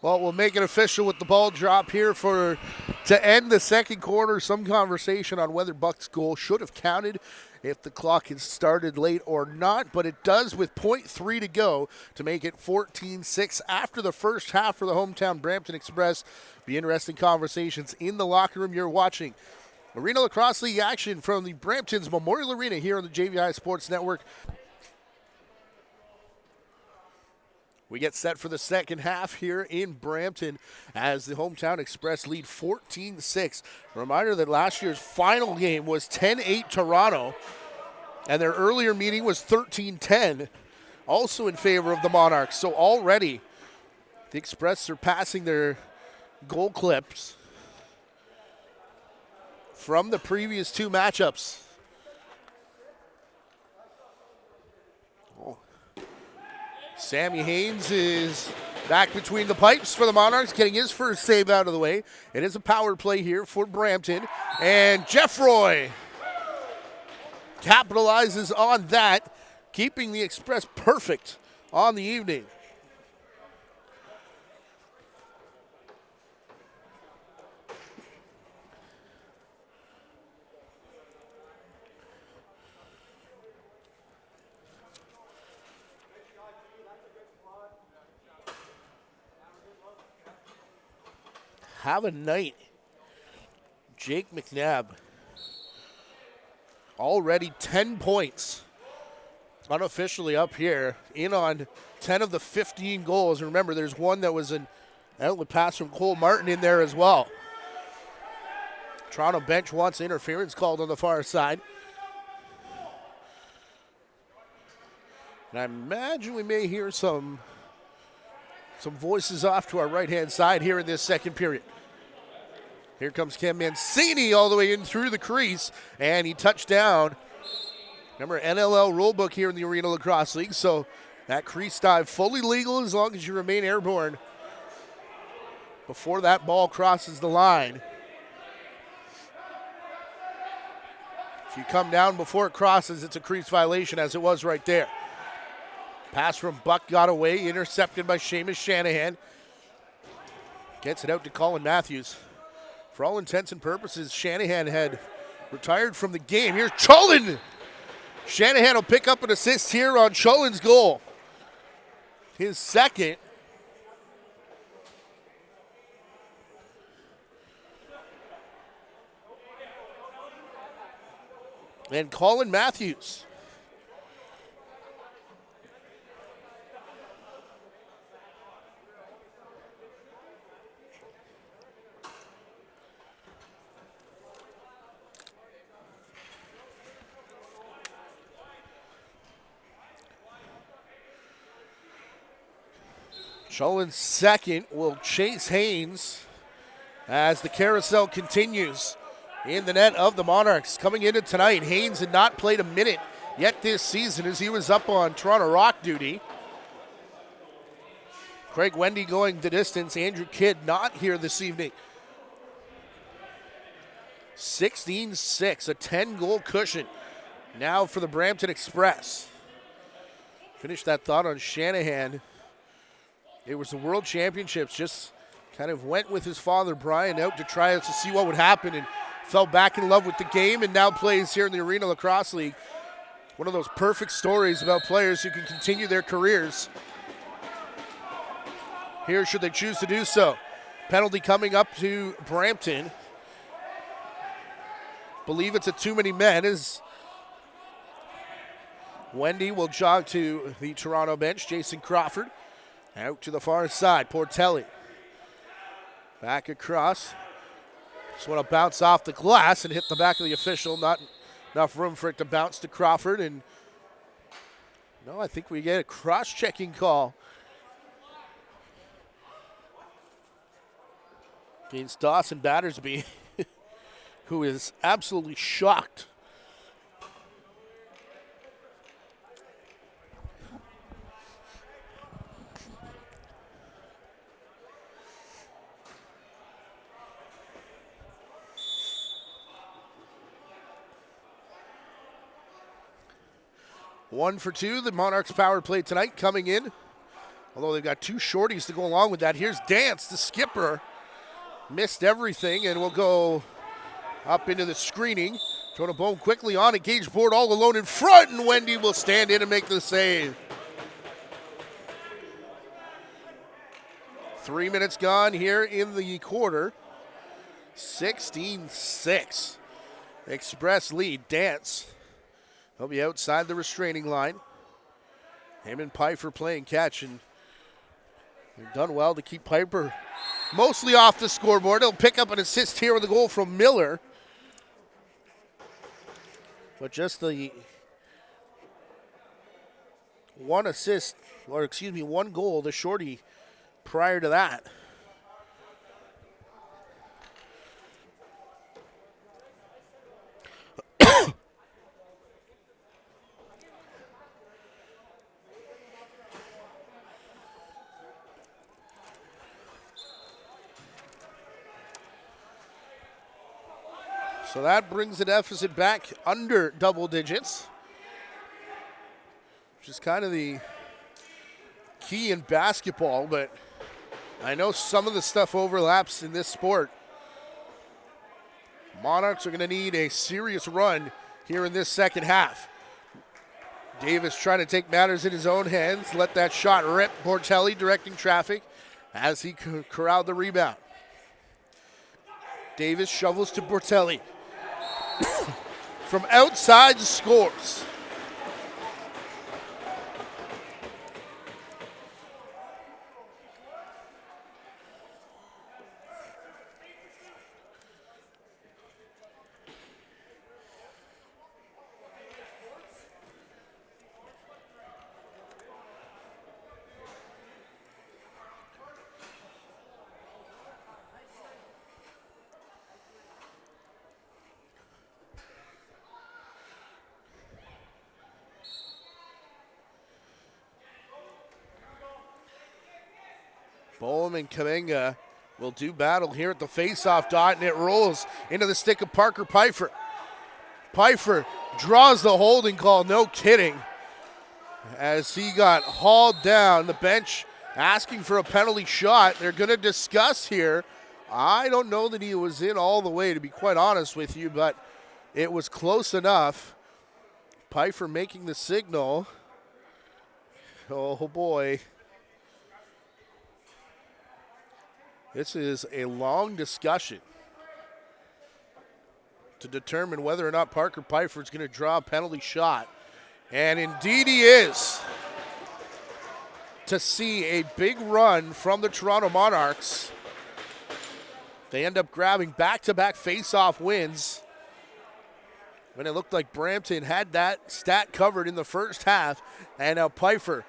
A: Well, we'll make it official with the ball drop here to end the second quarter. Some conversation on whether Buck's goal should have counted if the clock had started late or not, but it does with 0.3 to go to make it 14-6 after the first half for the hometown Brampton Express. Be interesting conversations in the locker room. You're watching Arena Lacrosse League action from the Brampton's Memorial Arena here on the JVI Sports Network. We get set for the second half here in Brampton as the hometown Express lead 14-6. Reminder that last year's final game was 10-8 Toronto, and their earlier meeting was 13-10, also in favor of the Monarchs. So already the Express surpassing their goal clips from the previous two matchups. Sammy Haynes is back between the pipes for the Monarchs, getting his first save out of the way. It is a power play here for Brampton. And Geoffroy capitalizes on that, keeping the Express perfect on the evening. Have a night. Jake McNabb. Already 10 points. Unofficially up here. In on 10 of the 15 goals. And remember, there's one that was an outlet pass from Cole Martin in there as well. Toronto bench wants interference called on the far side. And I imagine we may hear some voices off to our right-hand side here in this second period. Here comes Cam Mancini all the way in through the crease, and he touched down. Remember, NLL rulebook here in the Arena Lacrosse League, so that crease dive fully legal as long as you remain airborne before that ball crosses the line. If you come down before it crosses, it's a crease violation, as it was right there. Pass from Buck got away, intercepted by Seamus Shanahan. Gets it out to Colin Matthews. For all intents and purposes, Shanahan had retired from the game. Here's Chulin. Shanahan will pick up an assist here on Chulin's goal. His second. And Colin Matthews. Chulin's second will chase Haynes as the carousel continues in the net of the Monarchs. Coming into tonight, Haynes had not played a minute yet this season as he was up on Toronto Rock duty. Craig Wendy going the distance. Andrew Kidd not here this evening. 16-6, a 10-goal cushion now for the Brampton Express. Finish that thought on Shanahan. It was the World Championships, just kind of went with his father, Brian, out to try out to see what would happen and fell back in love with the game and now plays here in the Arena Lacrosse League. One of those perfect stories about players who can continue their careers here should they choose to do so. Penalty coming up to Brampton. Believe it's a too many men as Wendy will jog to the Toronto bench. Jason Crawford out to the far side. Portelli back across. Just want to bounce off the glass and hit the back of the official. Not enough room for it to bounce to Crawford. And no, I think we get a cross-checking call against Dawson Battersby, who is absolutely shocked. One for two, the Monarchs power play tonight coming in. Although they've got two shorties to go along with that. Here's Dance, the skipper. Missed everything and will go up into the screening. Jonah Bone quickly on a gauge board all alone in front, and Wendy will stand in and make the save. 3 minutes gone here in the quarter. 16-6. Express lead. Dance. He'll be outside the restraining line. Him and Piper playing catch, and they've done well to keep Piper mostly off the scoreboard. He'll pick up an assist here with a goal from Miller. But just the one goal, the shorty prior to that. So that brings the deficit back under double digits, which is kind of the key in basketball, but I know some of the stuff overlaps in this sport. Monarchs are going to need a serious run here in this second half. Davis trying to take matters in his own hands, let that shot rip. Portelli directing traffic as he corralled the rebound. Davis shovels to Portelli. From outside, scores. Boehm and Kaminga will do battle here at the face-off dot, and it rolls into the stick of Parker Pfeiffer. Pfeiffer draws the holding call, no kidding, as he got hauled down. The bench asking for a penalty shot. They're going to discuss here. I don't know that he was in all the way, to be quite honest with you, but it was close enough. Pfeiffer making the signal. Oh, boy. This is a long discussion to determine whether or not Parker Pfeiffer is going to draw a penalty shot. And indeed he is. To see a big run from the Toronto Monarchs. They end up grabbing back-to-back face-off wins when it looked like Brampton had that stat covered in the first half. And now Pfeiffer,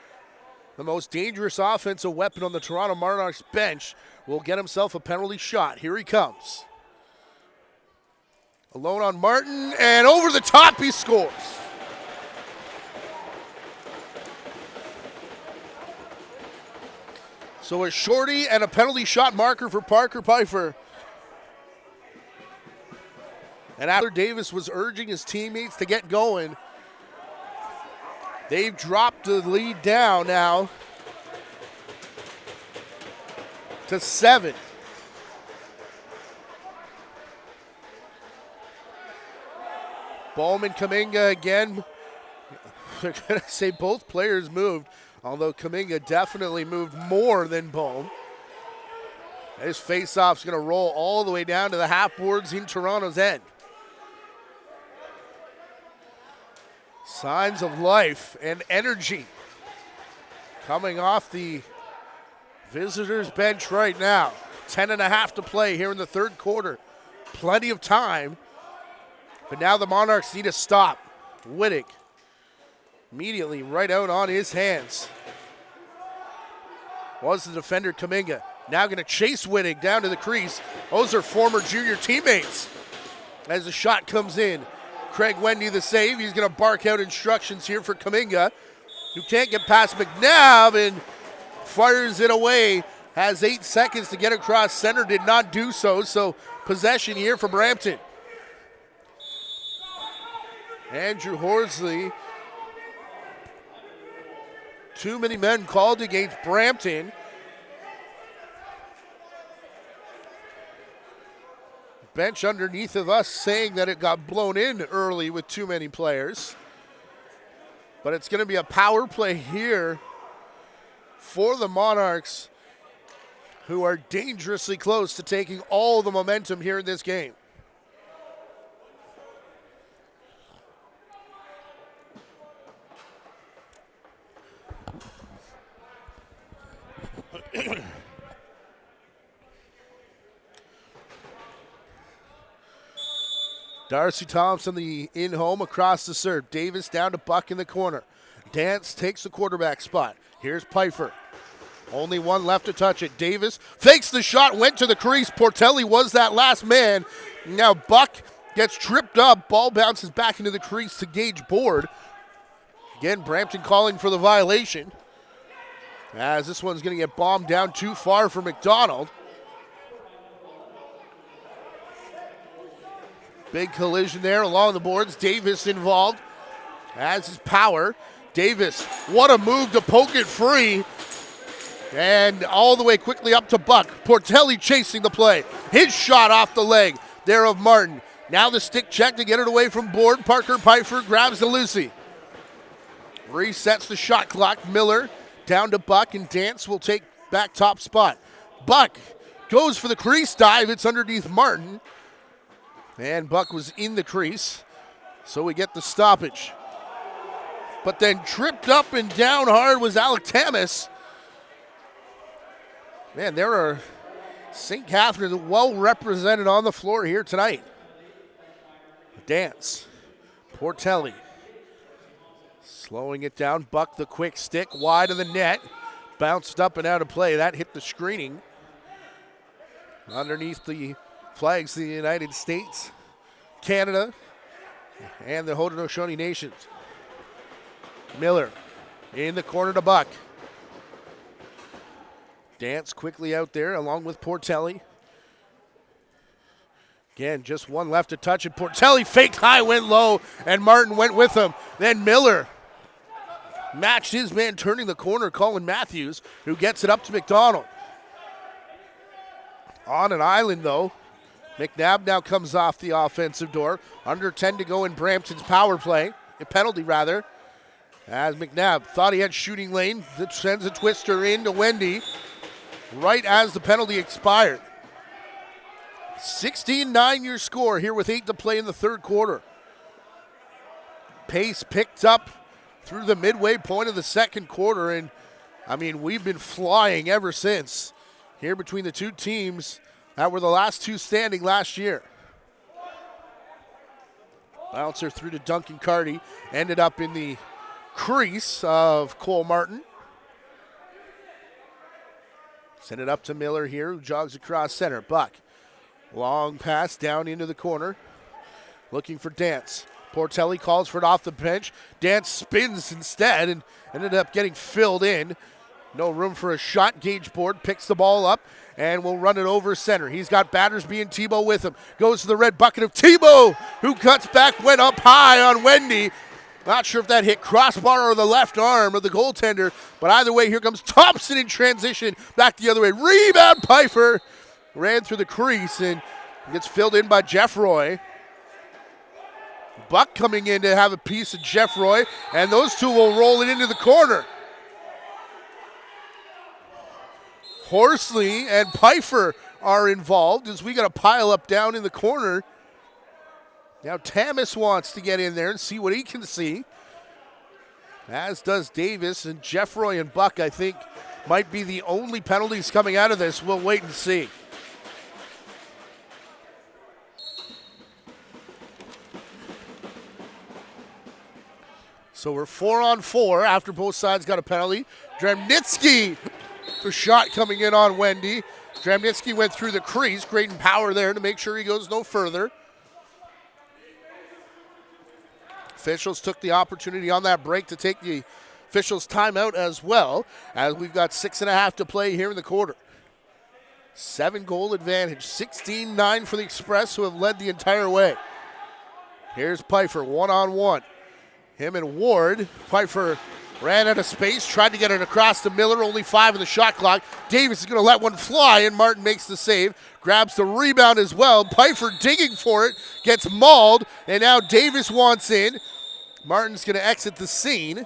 A: the most dangerous offensive weapon on the Toronto Monarchs bench, will get himself a penalty shot. Here he comes. Alone on Martin, and over the top he scores. So a shorty and a penalty shot marker for Parker Pfeiffer. And after Davis was urging his teammates to get going, they've dropped the lead down now to 7. Bowman, Kaminga again. They're going to say both players moved, although Kaminga definitely moved more than Bohm. His faceoff's going to roll all the way down to the half boards in Toronto's end. Signs of life and energy coming off the visitors' bench right now. 10.5 to play here in the third quarter. Plenty of time. But now the Monarchs need to stop. Wittig immediately right out on his hands. Was the defender Kaminga. Now going to chase Wittig down to the crease. Those are former junior teammates. As the shot comes in, Craig Wendy the save. He's going to bark out instructions here for Kaminga, who can't get past McNabb and fires it away. Has 8 seconds to get across center, did not do so. So possession here for Brampton. Andrew Horsley. Too many men called against Brampton. Bench underneath of us saying that it got blown in early with too many players. But it's going to be a power play here for the Monarchs, who are dangerously close to taking all the momentum here in this game. Darcy Thompson, the in-home across the serve. Davis down to Buck in the corner. Dance takes the quarterback spot. Here's Pfeiffer. Only one left to touch it. Davis fakes the shot, went to the crease. Portelli was that last man. Now Buck gets tripped up. Ball bounces back into the crease to Gage Board. Again, Brampton calling for the violation, as this one's going to get bombed down too far for McDonald. Big collision there along the boards. Davis involved, as his power. Davis, what a move to poke it free. And all the way quickly up to Buck. Portelli chasing the play. His shot off the leg there of Martin. Now the stick check to get it away from Board. Parker Pfeiffer grabs the Lucy. Resets the shot clock. Miller down to Buck, and Dance will take back top spot. Buck goes for the crease dive. It's underneath Martin. And Buck was in the crease, so we get the stoppage. But then tripped up and down hard was Alec Tamas. Man, there are St. Catharines well represented on the floor here tonight. Dance. Portelli. Slowing it down. Buck the quick stick wide of the net. Bounced up and out of play. That hit the screening. Underneath the flags of the United States, Canada, and the Haudenosaunee Nations. Miller in the corner to Buck. Dance quickly out there along with Portelli. Again, just one left to touch it. Portelli faked high, went low, and Martin went with him. Then Miller matched his man, turning the corner, Colin Matthews, who gets it up to McDonald. On an island, though. McNabb now comes off the offensive door. Under 10 to go in Brampton's power play. A penalty, rather. As McNabb thought he had shooting lane. That sends a twister into Wendy right as the penalty expired. 16-9 your score here with 8 to play in the third quarter. Pace picked up through the midway point of the second quarter, and I mean, we've been flying ever since here between the two teams that were the last two standing last year. Bouncer through to Duncan Carty, ended up in the crease of Cole Martin. Send it up to Miller here, who jogs across center. Buck, long pass down into the corner, looking for Dance. Portelli calls for it off the bench. Dance spins instead and ended up getting filled in. No room for a shot. Gage Board picks the ball up and will run it over center. He's got Battersby and Tebow with him. Goes to the red bucket of Tebow, who cuts back, went up high on Wendy. Not sure if that hit crossbar or the left arm of the goaltender, but either way, here comes Thompson in transition. Back the other way. Rebound, Pfeiffer. Ran through the crease and gets filled in by Jeff Roy. Buck coming in to have a piece of Jeff Roy, and those two will roll it into the corner. Horsley and Pfeiffer are involved as we got a pile up down in the corner. Now Tamas wants to get in there and see what he can see, as does Davis. And Jeff Roy and Buck, I think, might be the only penalties coming out of this. We'll wait and see. So we're 4-on-4 after both sides got a penalty. Dramnitsky, the shot coming in on Wendy. Dramnitsky went through the crease. Graydon Power there to make sure he goes no further. Officials took the opportunity on that break to take the officials' timeout as well, as we've got 6.5 to play here in the quarter. 7-goal advantage, 16-9 for the Express, who have led the entire way. Here's Pfeiffer, one-on-one. Him and Ward. Pfeiffer ran out of space, tried to get it across to Miller, only 5 in the shot clock. Davis is going to let one fly, and Martin makes the save. Grabs the rebound as well. Pfeiffer digging for it, gets mauled, and now Davis wants in. Martin's going to exit the scene.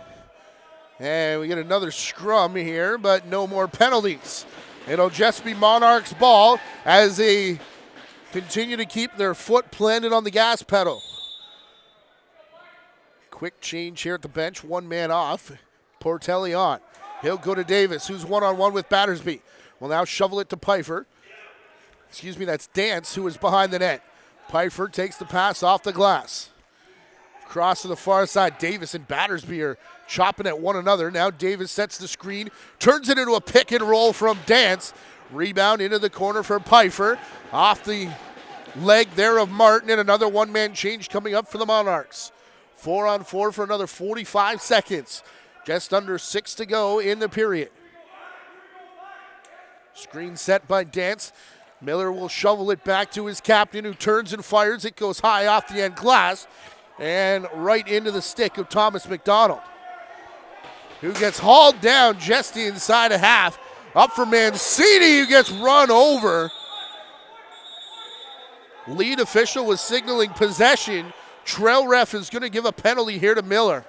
A: And we get another scrum here, but no more penalties. It'll just be Monarchs' ball as they continue to keep their foot planted on the gas pedal. Quick change here at the bench. One man off. Portelli on. He'll go to Davis, who's one-on-one with Battersby. Will now shovel it to Pfeiffer. Excuse me, that's Dance, who is behind the net. Pfeiffer takes the pass off the glass. Cross to the far side. Davis and Battersby are chopping at one another. Now Davis sets the screen, turns it into a pick and roll from Dance. Rebound into the corner for Pfeiffer. Off the leg there of Martin, and another one-man change coming up for the Monarchs. 4-on-4 for another 45 seconds. Just under 6 to go in the period. Screen set by Dance. Miller will shovel it back to his captain, who turns and fires. It goes high off the end glass and right into the stick of Thomas McDonald, who gets hauled down just inside a half. Up for Mancini, who gets run over. Lead official was signaling possession. Trail ref is going to give a penalty here to Miller.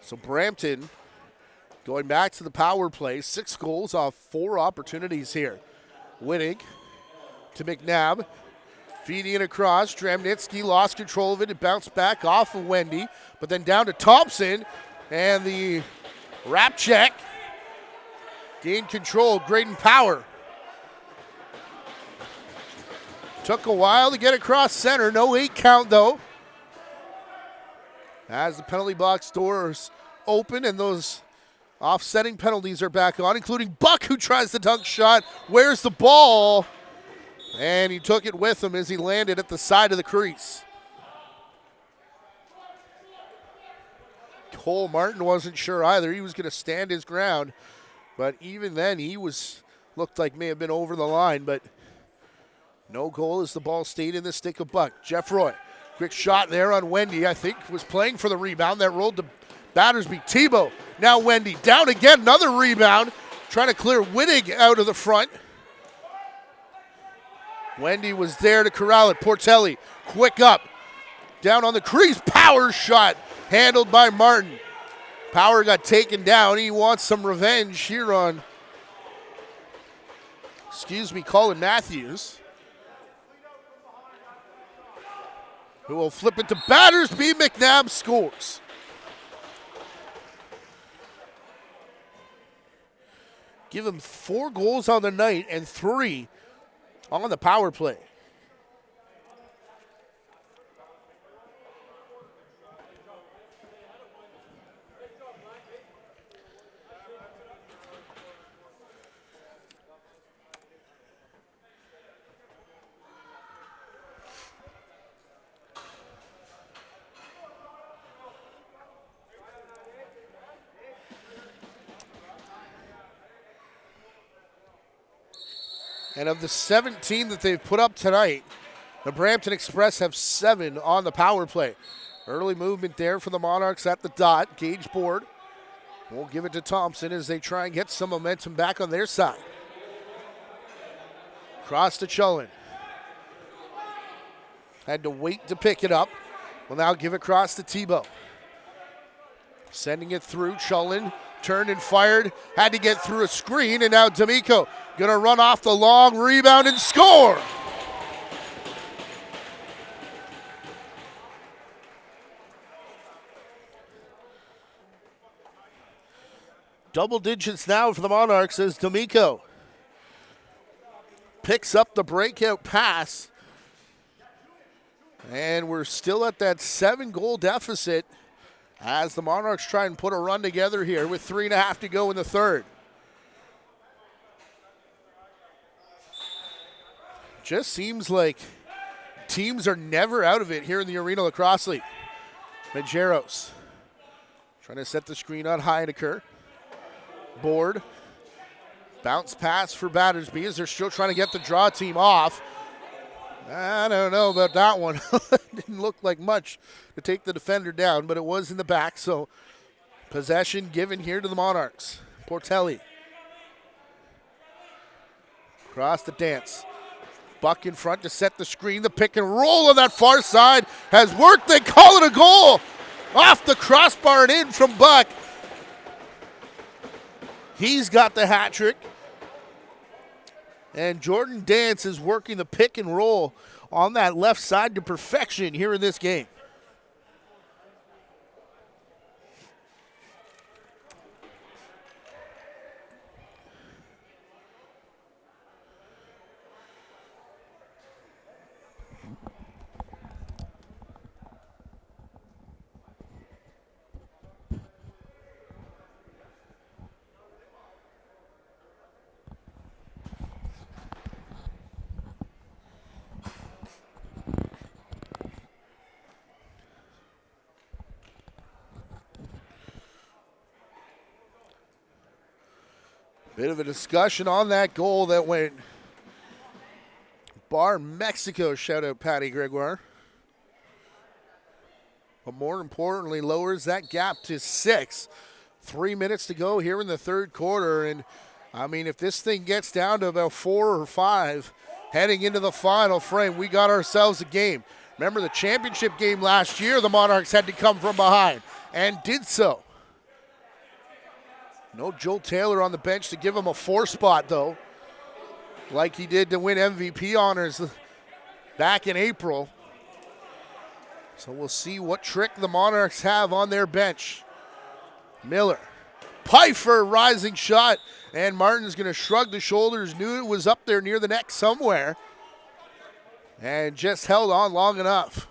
A: So Brampton going back to the power play. 6 goals off 4 opportunities here. Winning to McNabb. Feeding it across. Dramnitsky lost control of it. It bounced back off of Wendy. But then down to Thompson. And the wrap check. Gained control. Graydon Power Took a while to get across center. No 8 count, though. As the penalty box doors open and those offsetting penalties are back on, including Buck, who tries the dunk shot. Where's the ball? And he took it with him as he landed at the side of the crease. Cole Martin wasn't sure either. He was going to stand his ground. But even then, he looked like may have been over the line. But no goal as the ball stayed in the stick of Buck. Jeff Roy, quick shot there on Wendy. I think was playing for the rebound. That rolled to Battersby. Tebow, now Wendy. Down again, another rebound. Trying to clear Wittig out of the front. Wendy was there to corral it. Portelli, quick up. Down on the crease, Power shot. Handled by Martin. Power got taken down. He wants some revenge here on, Colin Matthews, who will flip it to Battersby. McNabb scores. Give him 4 goals on the night and 3 on the power play. And of the 17 that they've put up tonight, the Brampton Express have 7 on the power play. Early movement there for the Monarchs at the dot. Gage board. We'll give it to Thompson as they try and get some momentum back on their side. Cross to Chulin. Had to wait to pick it up. Will now give it across to Tebow. Sending it through. Chulin turned and fired. Had to get through a screen, and now D'Amico going to run off the long rebound and score. Double digits now for the Monarchs as D'Amico picks up the breakout pass. And we're still at that 7-goal deficit as the Monarchs try and put a run together here with 3.5 to go in the third. Just seems like teams are never out of it here in the Arenalacrosse League. Majeros trying to set the screen on Heidecker. Board. Bounce pass for Battersby as they're still trying to get the draw team off. I don't know about that one. Didn't look like much to take the defender down, but it was in the back, so possession given here to the Monarchs. Portelli. Across the dance. Buck in front to set the screen. The pick and roll on that far side has worked. They call it a goal. Off the crossbar and in from Buck. He's got the hat trick. And Jordan Dance is working the pick and roll on that left side to perfection here in this game. Bit of a discussion on that goal that went bar Mexico. Shout out Patty Gregoire. But more importantly, lowers that gap to 6. 3 minutes to go here in the third quarter. And I mean, if this thing gets down to about 4 or 5 heading into the final frame, we got ourselves a game. Remember the championship game last year, the Monarchs had to come from behind and did so. No Joel Taylor on the bench to give him a 4 spot, though, like he did to win MVP honors back in April. So we'll see what trick the Monarchs have on their bench. Miller. Pfeiffer, rising shot, and Martin's going to shrug the shoulders. Knew it was up there near the neck somewhere. and just held on long enough.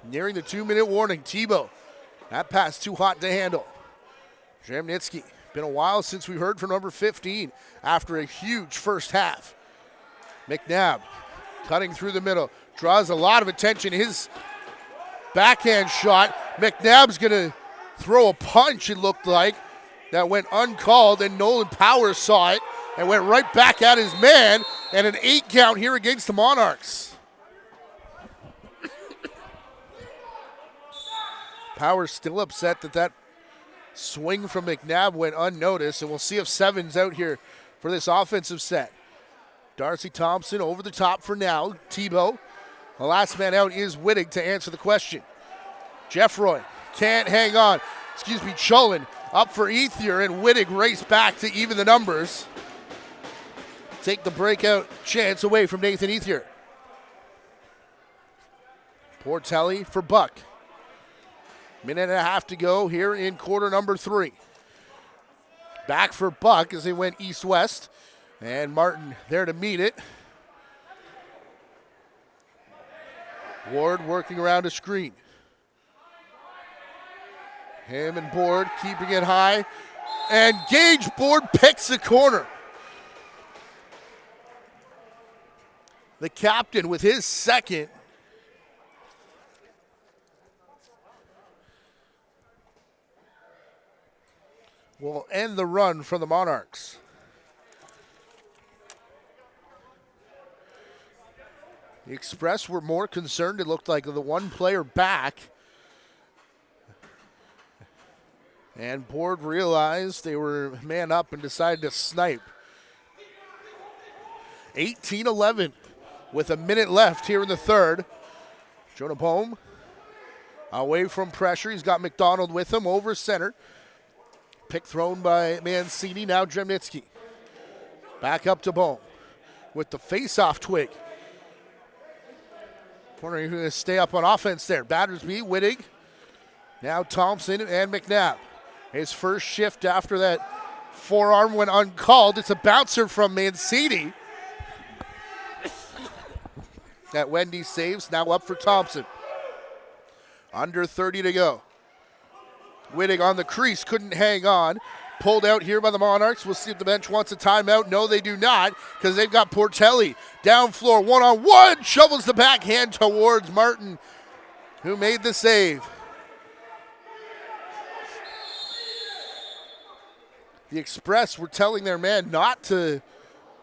A: Nearing the 2-minute warning, Tebow. That pass too hot to handle. Jamnitsky, been a while since we heard from number 15 after a huge first half. McNabb cutting through the middle, draws a lot of attention. His backhand shot, McNabb's going to throw a punch, it looked like, that went uncalled, and Nolan Powers saw it and went right back at his man, and an 8 count here against the Monarchs. Powers still upset that swing from McNabb went unnoticed, and we'll see if Seven's out here for this offensive set. Darcy Thompson over the top for now. Tebow. The last man out is Wittig to answer the question. Jeffroy can't hang on. Chulin up for Ethier, and Wittig race back to even the numbers. Take the breakout chance away from Nathan Ethier. Portelli for Buck. Minute and a half to go here in quarter number 3. Back for Buck as they went east-west. And Martin there to meet it. Ward working around a screen. Him and Board keeping it high. And Gage Board picks the corner. The captain with his second. Will end the run for the Monarchs. The Express were more concerned, it looked like, the one player back. And Board realized they were man up and decided to snipe. 18-11 with a minute left here in the third. Jonah Bohm away from pressure. He's got McDonald with him over center. Pick thrown by Mancini, now Dremnitsky. Back up to Bohm with the face-off twig. Wondering who's going to stay up on offense there. Battersby, Wittig. Now Thompson and McNabb. His first shift after that forearm went uncalled. It's a bouncer from Mancini. That Wendy saves, now up for Thompson. Under 30 to go. Wittig on the crease, couldn't hang on. Pulled out here by the Monarchs. We'll see if the bench wants a timeout. No, they do not, because they've got Portelli down floor, one-on-one. Shovels the backhand towards Martin, who made the save. The Express were telling their man not to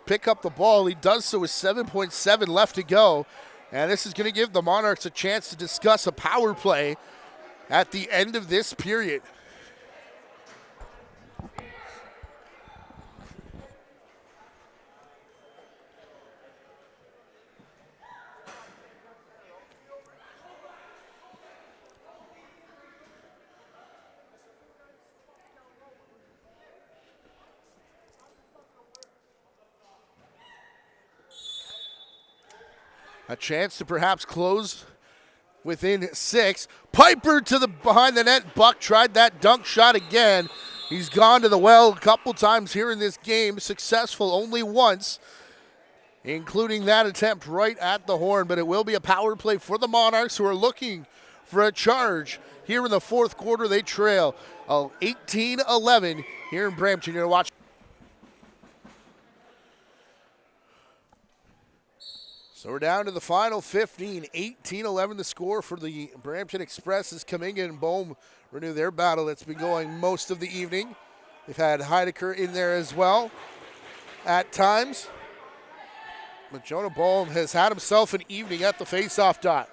A: pick up the ball. He does so with 7.7 left to go. And this is going to give the Monarchs a chance to discuss a power play at the end of this period. A chance to perhaps close within 6. Piper to the behind the net. Buck tried that dunk shot again. He's gone to the well a couple times here in this game. Successful only once, including that attempt right at the horn. But it will be a power play for the Monarchs, who are looking for a charge. Here in the fourth quarter, they trail 18-11 here in Brampton. You're going to watch. So we're down to the final 15, 18-11 the score for the Brampton Express as Kaminga and Bohm renew their battle that's been going most of the evening. They've had Heidecker in there as well at times. But Jonah Bohm has had himself an evening at the face-off dot.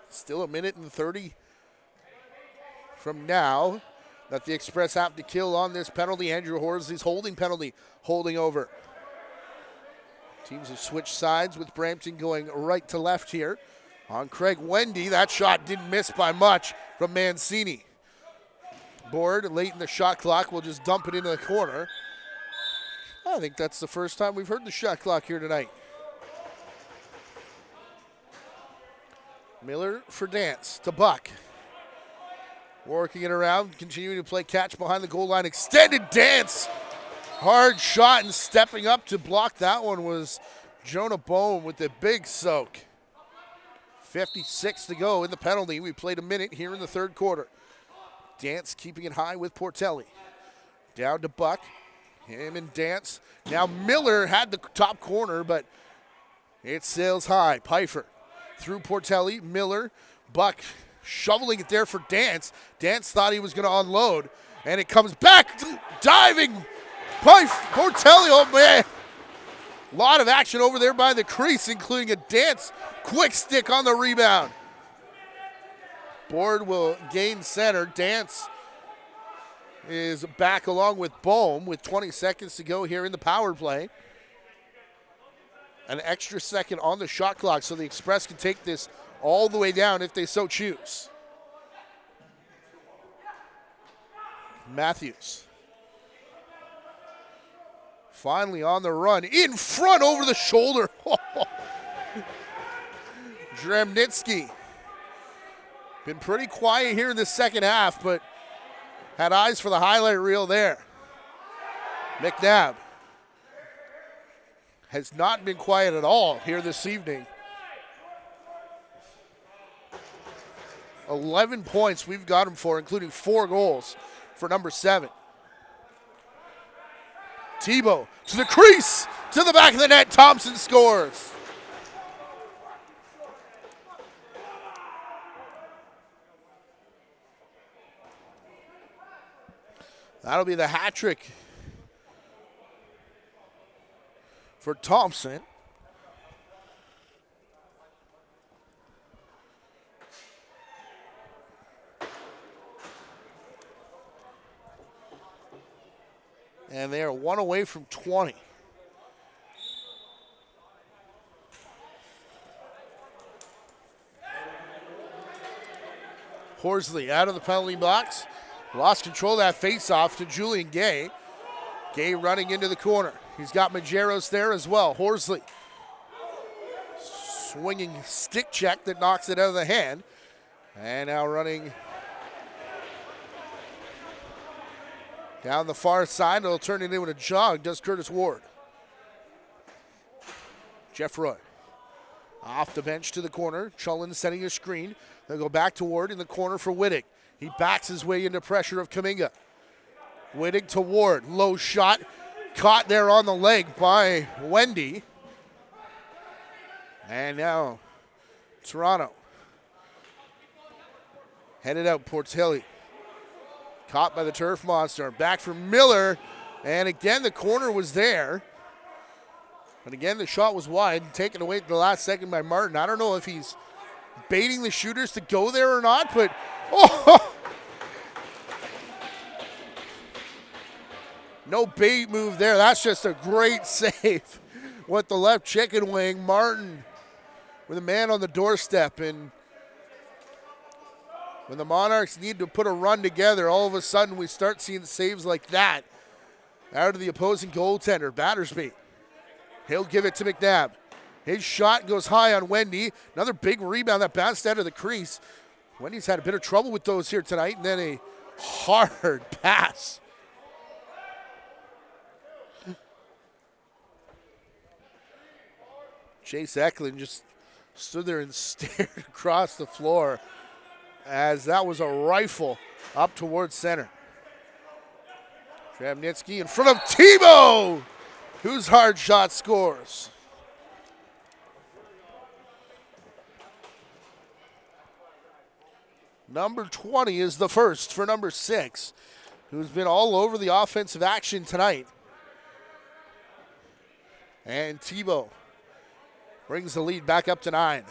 A: Still a minute and 30 from now that the Express have to kill on this penalty. Andrew Horsley's holding penalty, holding over. Teams have switched sides with Brampton going right to left here. On Craig Wendy, that shot didn't miss by much from Mancini. Board late in the shot clock, we'll just dump it into the corner. I think that's the first time we've heard the shot clock here tonight. Miller for Dance to Buck. Working it around, continuing to play catch behind the goal line. Extended Dance. Hard shot, and stepping up to block that one was Jonah Bohm with the big soak. 56 to go in the penalty. We played a minute here in the third quarter. Dance keeping it high with Portelli. Down to Buck. Him and Dance. Now Miller had the top corner, but it sails high. Pfeiffer through Portelli. Miller. Buck shoveling it there for Dance. Dance thought he was going to unload, and it comes back. Diving. Portelli, oh man. A lot of action over there by the crease, including a Dance quick stick on the rebound. Board will gain center. Dance is back along with Bohm with 20 seconds to go here in the power play. An extra second on the shot clock so the Express can take this all the way down if they so choose. Matthews. Finally on the run. In front over the shoulder. Dramnitsky. Been pretty quiet here in the second half, but had eyes for the highlight reel there. McNabb has not been quiet at all here this evening. 11 points we've got him for, including 4 goals for number 7. Tebow to the crease, to the back of the net. Thompson scores. That'll be the hat trick for Thompson. And they are 1 away from 20. Horsley out of the penalty box. Lost control of that face-off to Julian Gay. Gay running into the corner. He's got Majeros there as well. Horsley. Swinging stick check that knocks it out of the hand. And now running down the far side. It'll turn it into a jog, does Curtis Ward. Jeff Roy. Off the bench to the corner. Chullin setting a screen. They'll go back to Ward in the corner for Wittig. He backs his way into pressure of Kaminga. Wittig to Ward. Low shot. Caught there on the leg by Wendy. And now Toronto. Headed out Portelli. Caught by the turf monster. Back for Miller. And again, the corner was there. But again, the shot was wide. Taken away at the last second by Martin. I don't know if he's baiting the shooters to go there or not, but no bait move there. That's just a great save with the left chicken wing. Martin with a man on the doorstep. And when the Monarchs need to put a run together, all of a sudden we start seeing saves like that out of the opposing goaltender, Battersby. He'll give it to McNabb. His shot goes high on Wendy. Another big rebound that bounced out of the crease. Wendy's had a bit of trouble with those here tonight, and then a hard pass. Chase Eklund just stood there and stared across the floor as that was a rifle up towards center. Dramnitsky in front of Tebow, whose hard shot scores. Number 20 is the first for number 6, who's been all over the offensive action tonight. And Tebow brings the lead back up to 9.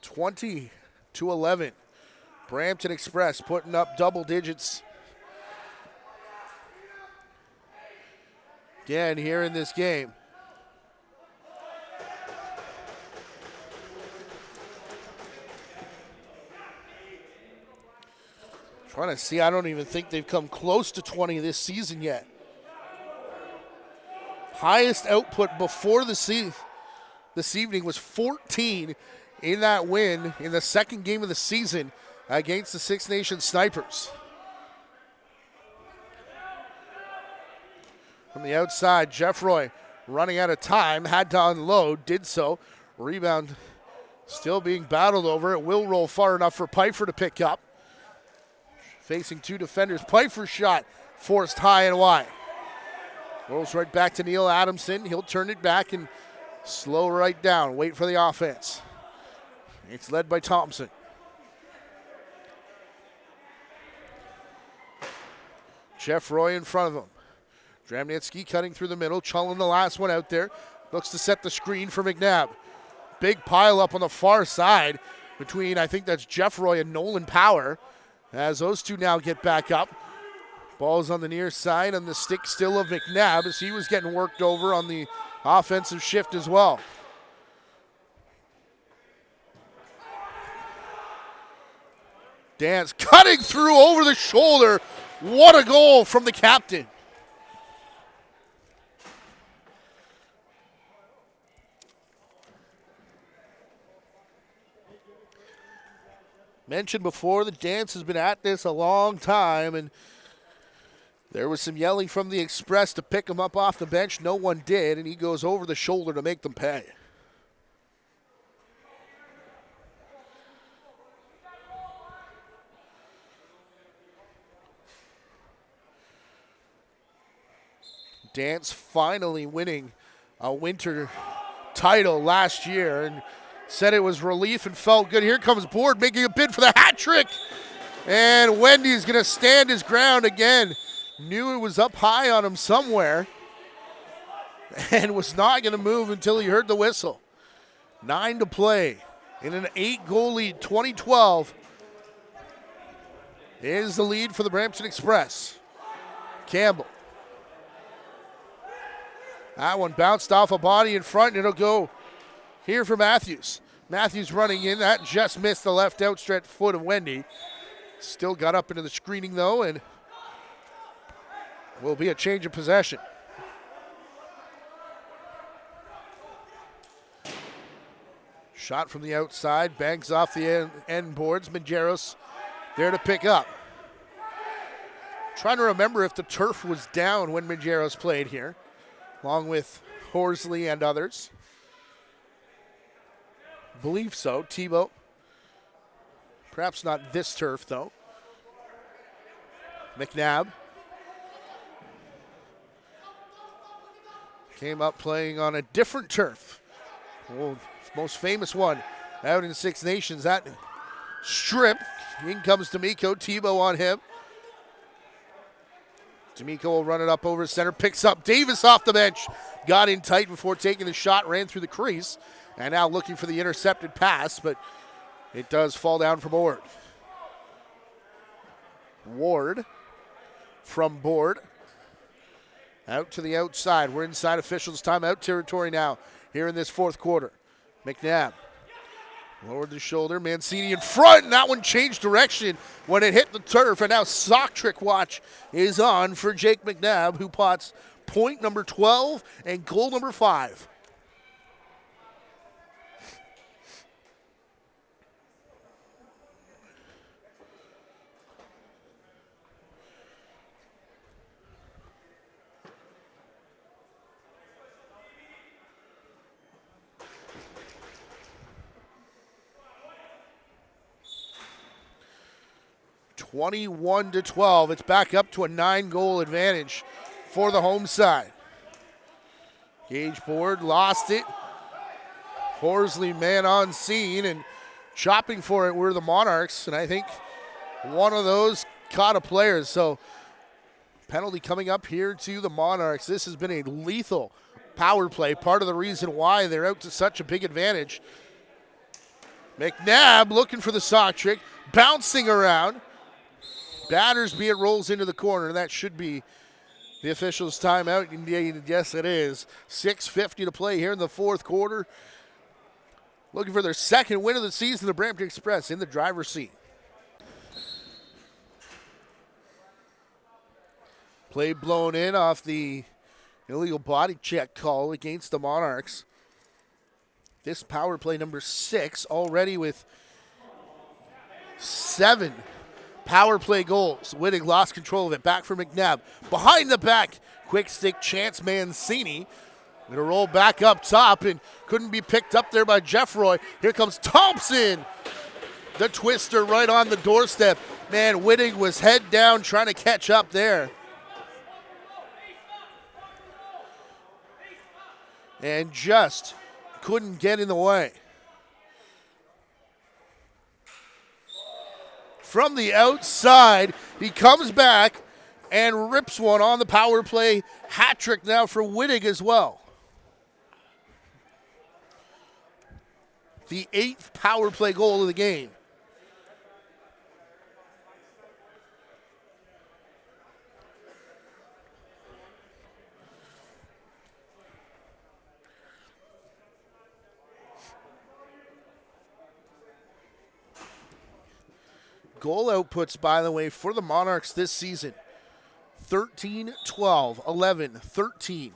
A: (20-11). Brampton Express putting up double digits again here in this game. Trying to see, I don't even think they've come close to 20 this season yet. Highest output before the season this evening was 14 in that win in the second game of the season against the Six Nations Snipers. From the outside, Jeffroy running out of time, had to unload, did so. Rebound still being battled over. It will roll far enough for Pfeiffer to pick up. Facing two defenders. Pfeiffer's shot forced high and wide. Rolls right back to Neil Adamson. He'll turn it back and slow right down. Wait for the offense. It's led by Thompson. Jeffroy in front of him. Dramnitsky cutting through the middle. Chullin the last one out there. Looks to set the screen for McNabb. Big pile up on the far side between, I think that's Jeffroy and Nolan Power. As those two now get back up. Ball's on the near side on the stick still of McNabb as he was getting worked over on the offensive shift as well. Dance cutting through over the shoulder. What a goal from the captain. Mentioned before, the Dance has been at this a long time, and there was some yelling from the Express to pick him up off the bench. No one did, and he goes over the shoulder to make them pay. Dance finally winning a winter title last year, and said it was relief and felt good. Here comes Board making a bid for the hat trick. And Wendy's going to stand his ground again. Knew it was up high on him somewhere and was not going to move until he heard the whistle. 9 to play in an 8-goal lead. 2012 is the lead for the Brampton Express. Campbell. That one bounced off a body in front, and it'll go here for Matthews. Matthews running in. That just missed the left outstretched foot of Wendy. Still got up into the screening, though, and will be a change of possession. Shot from the outside. Bangs off the end boards. Majeros there to pick up. Trying to remember if the turf was down when Majeros played here, along with Horsley and others. Believe so. Tebow. Perhaps not this turf, though. McNabb. Came up playing on a different turf. Well, most famous one out in Six Nations. That strip. In comes D'Amico. Tebow on him. D'Amico will run it up over center. Picks up Davis off the bench. Got in tight before taking the shot. Ran through the crease. And now looking for the intercepted pass, but it does fall down for Board. Ward from Board. Out to the outside. We're inside officials' timeout territory now here in this fourth quarter. McNabb lowered the shoulder. Mancini in front, and that one changed direction when it hit the turf. And now sock trick watch is on for Jake McNabb, who pots point number 12 and goal number 5. (21-12). It's back up to a 9-goal advantage for the home side. Gage Board lost it. Horsley man on scene, and chopping for it were the Monarchs, and I think one of those caught a player. So penalty coming up here to the Monarchs. This has been a lethal power play, part of the reason why they're out to such a big advantage. McNabb looking for the sock trick, bouncing around. Battersby, it rolls into the corner. That should be the officials' timeout. Indeed, yes, it is. 6:50 to play here in the fourth quarter. Looking for their second win of the season, the Brampton Express in the driver's seat. Play blown in off the illegal body check call against the Monarchs. This power play number 6 already with 7 power play goals. Wittig lost control of it. Back for McNabb. Behind the back. Quick stick chance. Mancini. Going to roll back up top and couldn't be picked up there by Jeffroy. Here comes Thompson. The twister right on the doorstep. Man, Wittig was head down trying to catch up there. And just couldn't get in the way. From the outside, he comes back and rips one on the power play. Hat trick now for Wittig as well. The 8th power play goal of the game. Goal outputs, by the way, for the Monarchs this season. 13, 12, 11, 13,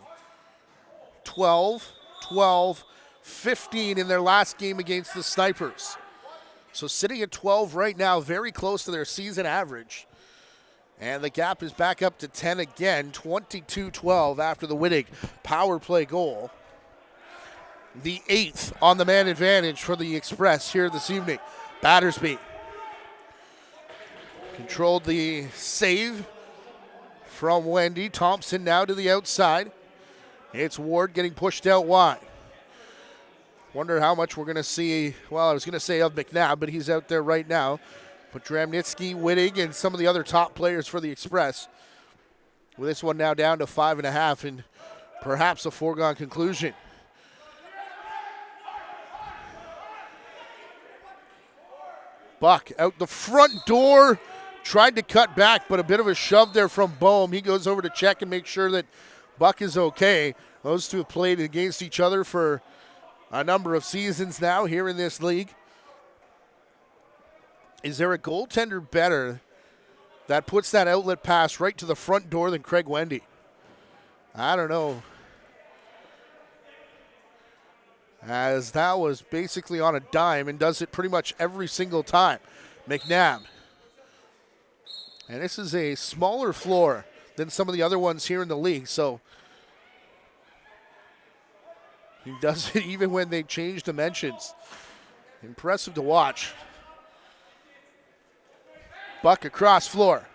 A: 12, 12, 15 in their last game against the Snipers. So sitting at 12 right now, very close to their season average. And the gap is back up to 10 again, 22-12 after the Wittig power play goal. The 8th on the man advantage for the Express here this evening. Battersby controlled the save from Wendy. Thompson now to the outside. It's Ward getting pushed out wide. Wonder how much we're going to see, well, I was going to say of McNabb, but he's out there right now. But Dramnitsky, Wittig, and some of the other top players for the Express. With this one now down to 5.5 and perhaps a foregone conclusion. Buck out the front door. Tried to cut back, but a bit of a shove there from Boehm. He goes over to check and make sure that Buck is okay. Those two have played against each other for a number of seasons now here in this league. Is there a goaltender better that puts that outlet pass right to the front door than Craig Wendy? I don't know. As that was basically on a dime and does it pretty much every single time. McNabb. And this is a smaller floor than some of the other ones here in the league, so he does it even when they change dimensions. Impressive to watch. Buck across floor.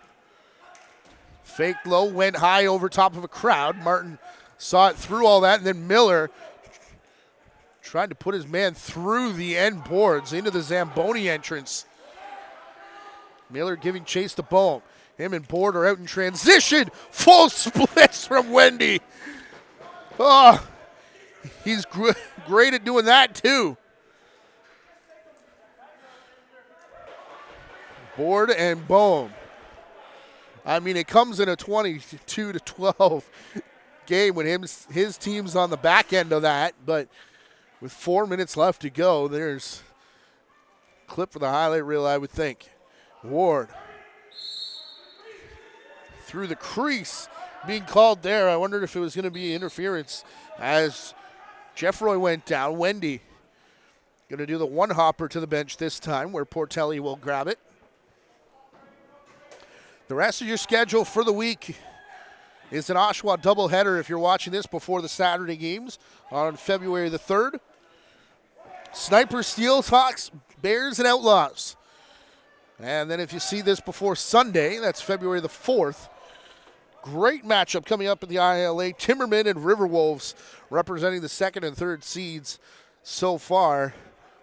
A: Faked low, went high over top of a crowd. Martin saw it through all that, and then Miller tried to put his man through the end boards into the Zamboni entrance. Miller giving chase to Boehm. Him and Board are out in transition. Full splits from Wendy. Oh, he's great at doing that too. Board and Boehm. I mean, it comes in a 22-12 game when his team's on the back end of that, but with 4 minutes left to go, there's a clip for the highlight reel, I would think. Ward through the crease being called there. I wondered if it was going to be interference as Jeffroy went down. Wendy going to do the one hopper to the bench this time where Portelli will grab it. The rest of your schedule for the week is an Oshawa doubleheader if you're watching this before the Saturday games on February the 3rd. Snipers, Steels, Hawks, Bears, and Outlaws. And then if you see this before Sunday, that's February the 4th. Great matchup coming up at the ILA. Timmerman and Riverwolves representing the 2nd and 3rd seeds so far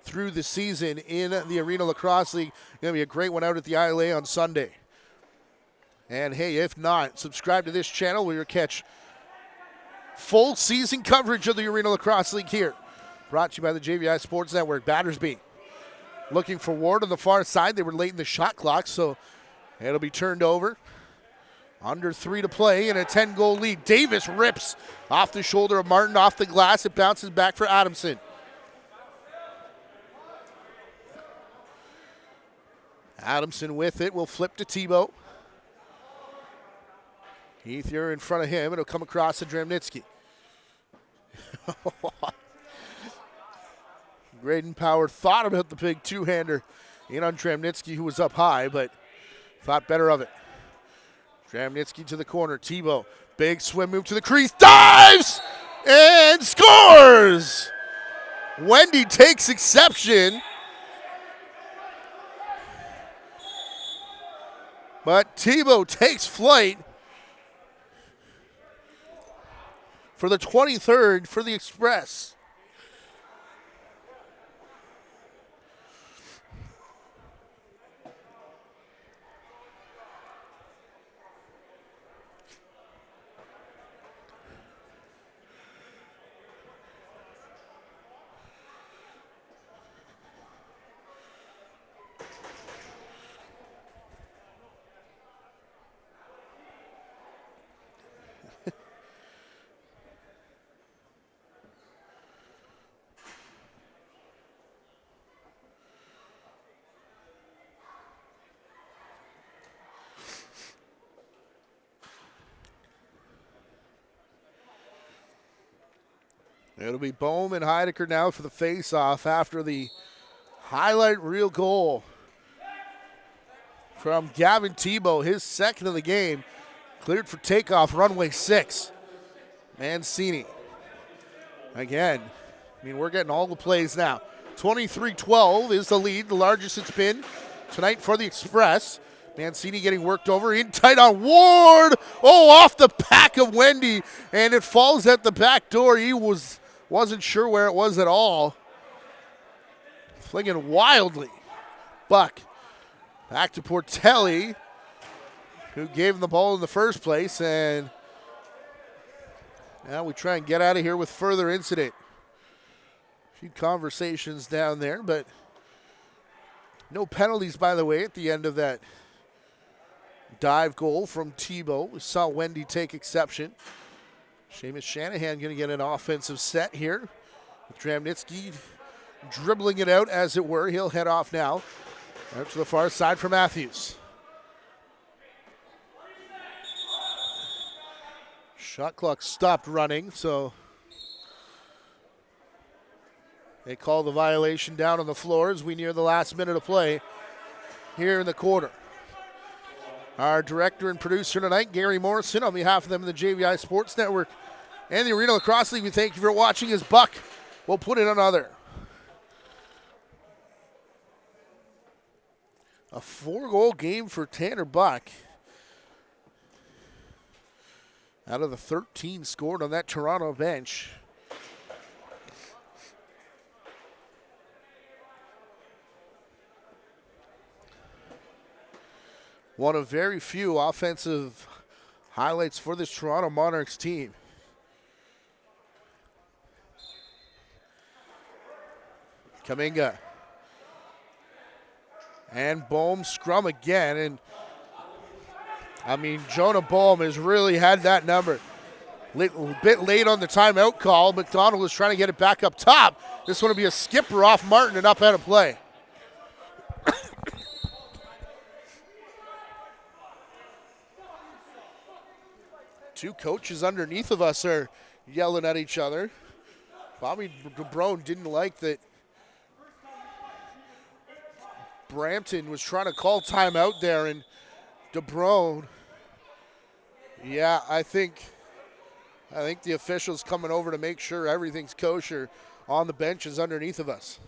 A: through the season in the Arena Lacrosse League. Going to be a great one out at the ILA on Sunday. And hey, if not, subscribe to this channel where you'll catch full season coverage of the Arena Lacrosse League here. Brought to you by the JVI Sports Network. Battersby looking for Ward on the far side. They were late in the shot clock, so it'll be turned over. Under 3 to play and a 10-goal lead. Davis rips off the shoulder of Martin, off the glass. It bounces back for Adamson. Adamson with it will flip to Tebow. Ethier in front of him. It'll come across to Dramnitsky. Graydon Power thought about the big two-hander in on Tramnitsky, who was up high, but thought better of it. Tramnitsky to the corner. Tebow, big swim move to the crease, dives and scores! Wendy takes exception, but Tebow takes flight for the 23rd for the Express. It'll be Bohm and Heidecker now for the face-off after the highlight reel goal from Gavin Tebow, his second of the game. Cleared for takeoff, runway 6. Mancini. Again, I mean, we're getting all the plays now. 23-12 is the lead, the largest it's been tonight for the Express. Mancini getting worked over, in tight on Ward. Oh, off the back of Wendy, and it falls at the back door. He wasn't sure where it was at all. Flinging wildly. Buck back to Portelli, who gave him the ball in the first place, and now we try and get out of here with further incident. A few conversations down there, but no penalties, by the way, at the end of that dive goal from Tebow. We saw Wendy take exception. Seamus Shanahan going to get an offensive set here. With Tramnitsky dribbling it out, as it were. He'll head off now. Out to the far side for Matthews. Shot clock stopped running, so they call the violation down on the floor as we near the last minute of play here in the quarter. Our director and producer tonight, Gary Morrison, on behalf of them in the JVI Sports Network and the Arena Lacrosse League, we thank you for watching as Buck will put it another. A 4-goal game for Tanner Buck. Out of the 13 scored on that Toronto bench. One of very few offensive highlights for this Toronto Monarchs team. Kaminga. And Bohm scrum again. And I mean, Jonah Bohm has really had that number. A bit late on the timeout call. McDonald was trying to get it back up top. This one will be a skipper off Martin and up out of play. Two coaches underneath of us are yelling at each other. Bobby DeBrone didn't like that Brampton was trying to call timeout there, and DeBrone, yeah, I think the official's coming over to make sure everything's kosher on the benches underneath of us.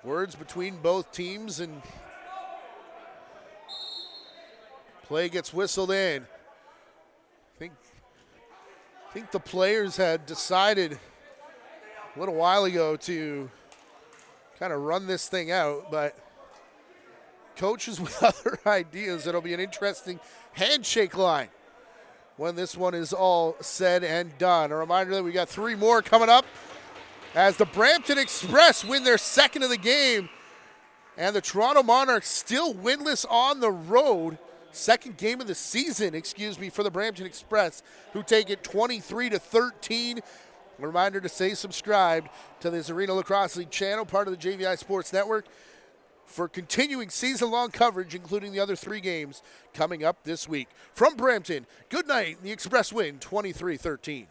A: Words between both teams, and play gets whistled in. I think the players had decided a little while ago to kind of run this thing out, but coaches with other ideas. It'll be an interesting handshake line when this one is all said and done. A reminder that we got 3 more coming up as the Brampton Express win their second of the game, and the Toronto Monarchs still winless on the road. Second game of the season, for the Brampton Express, who take it 23-13. A reminder to stay subscribed to this Arena Lacrosse League channel, part of the JVI Sports Network, for continuing season-long coverage, including the other 3 games coming up this week. From Brampton, good night. The Express win 23-13.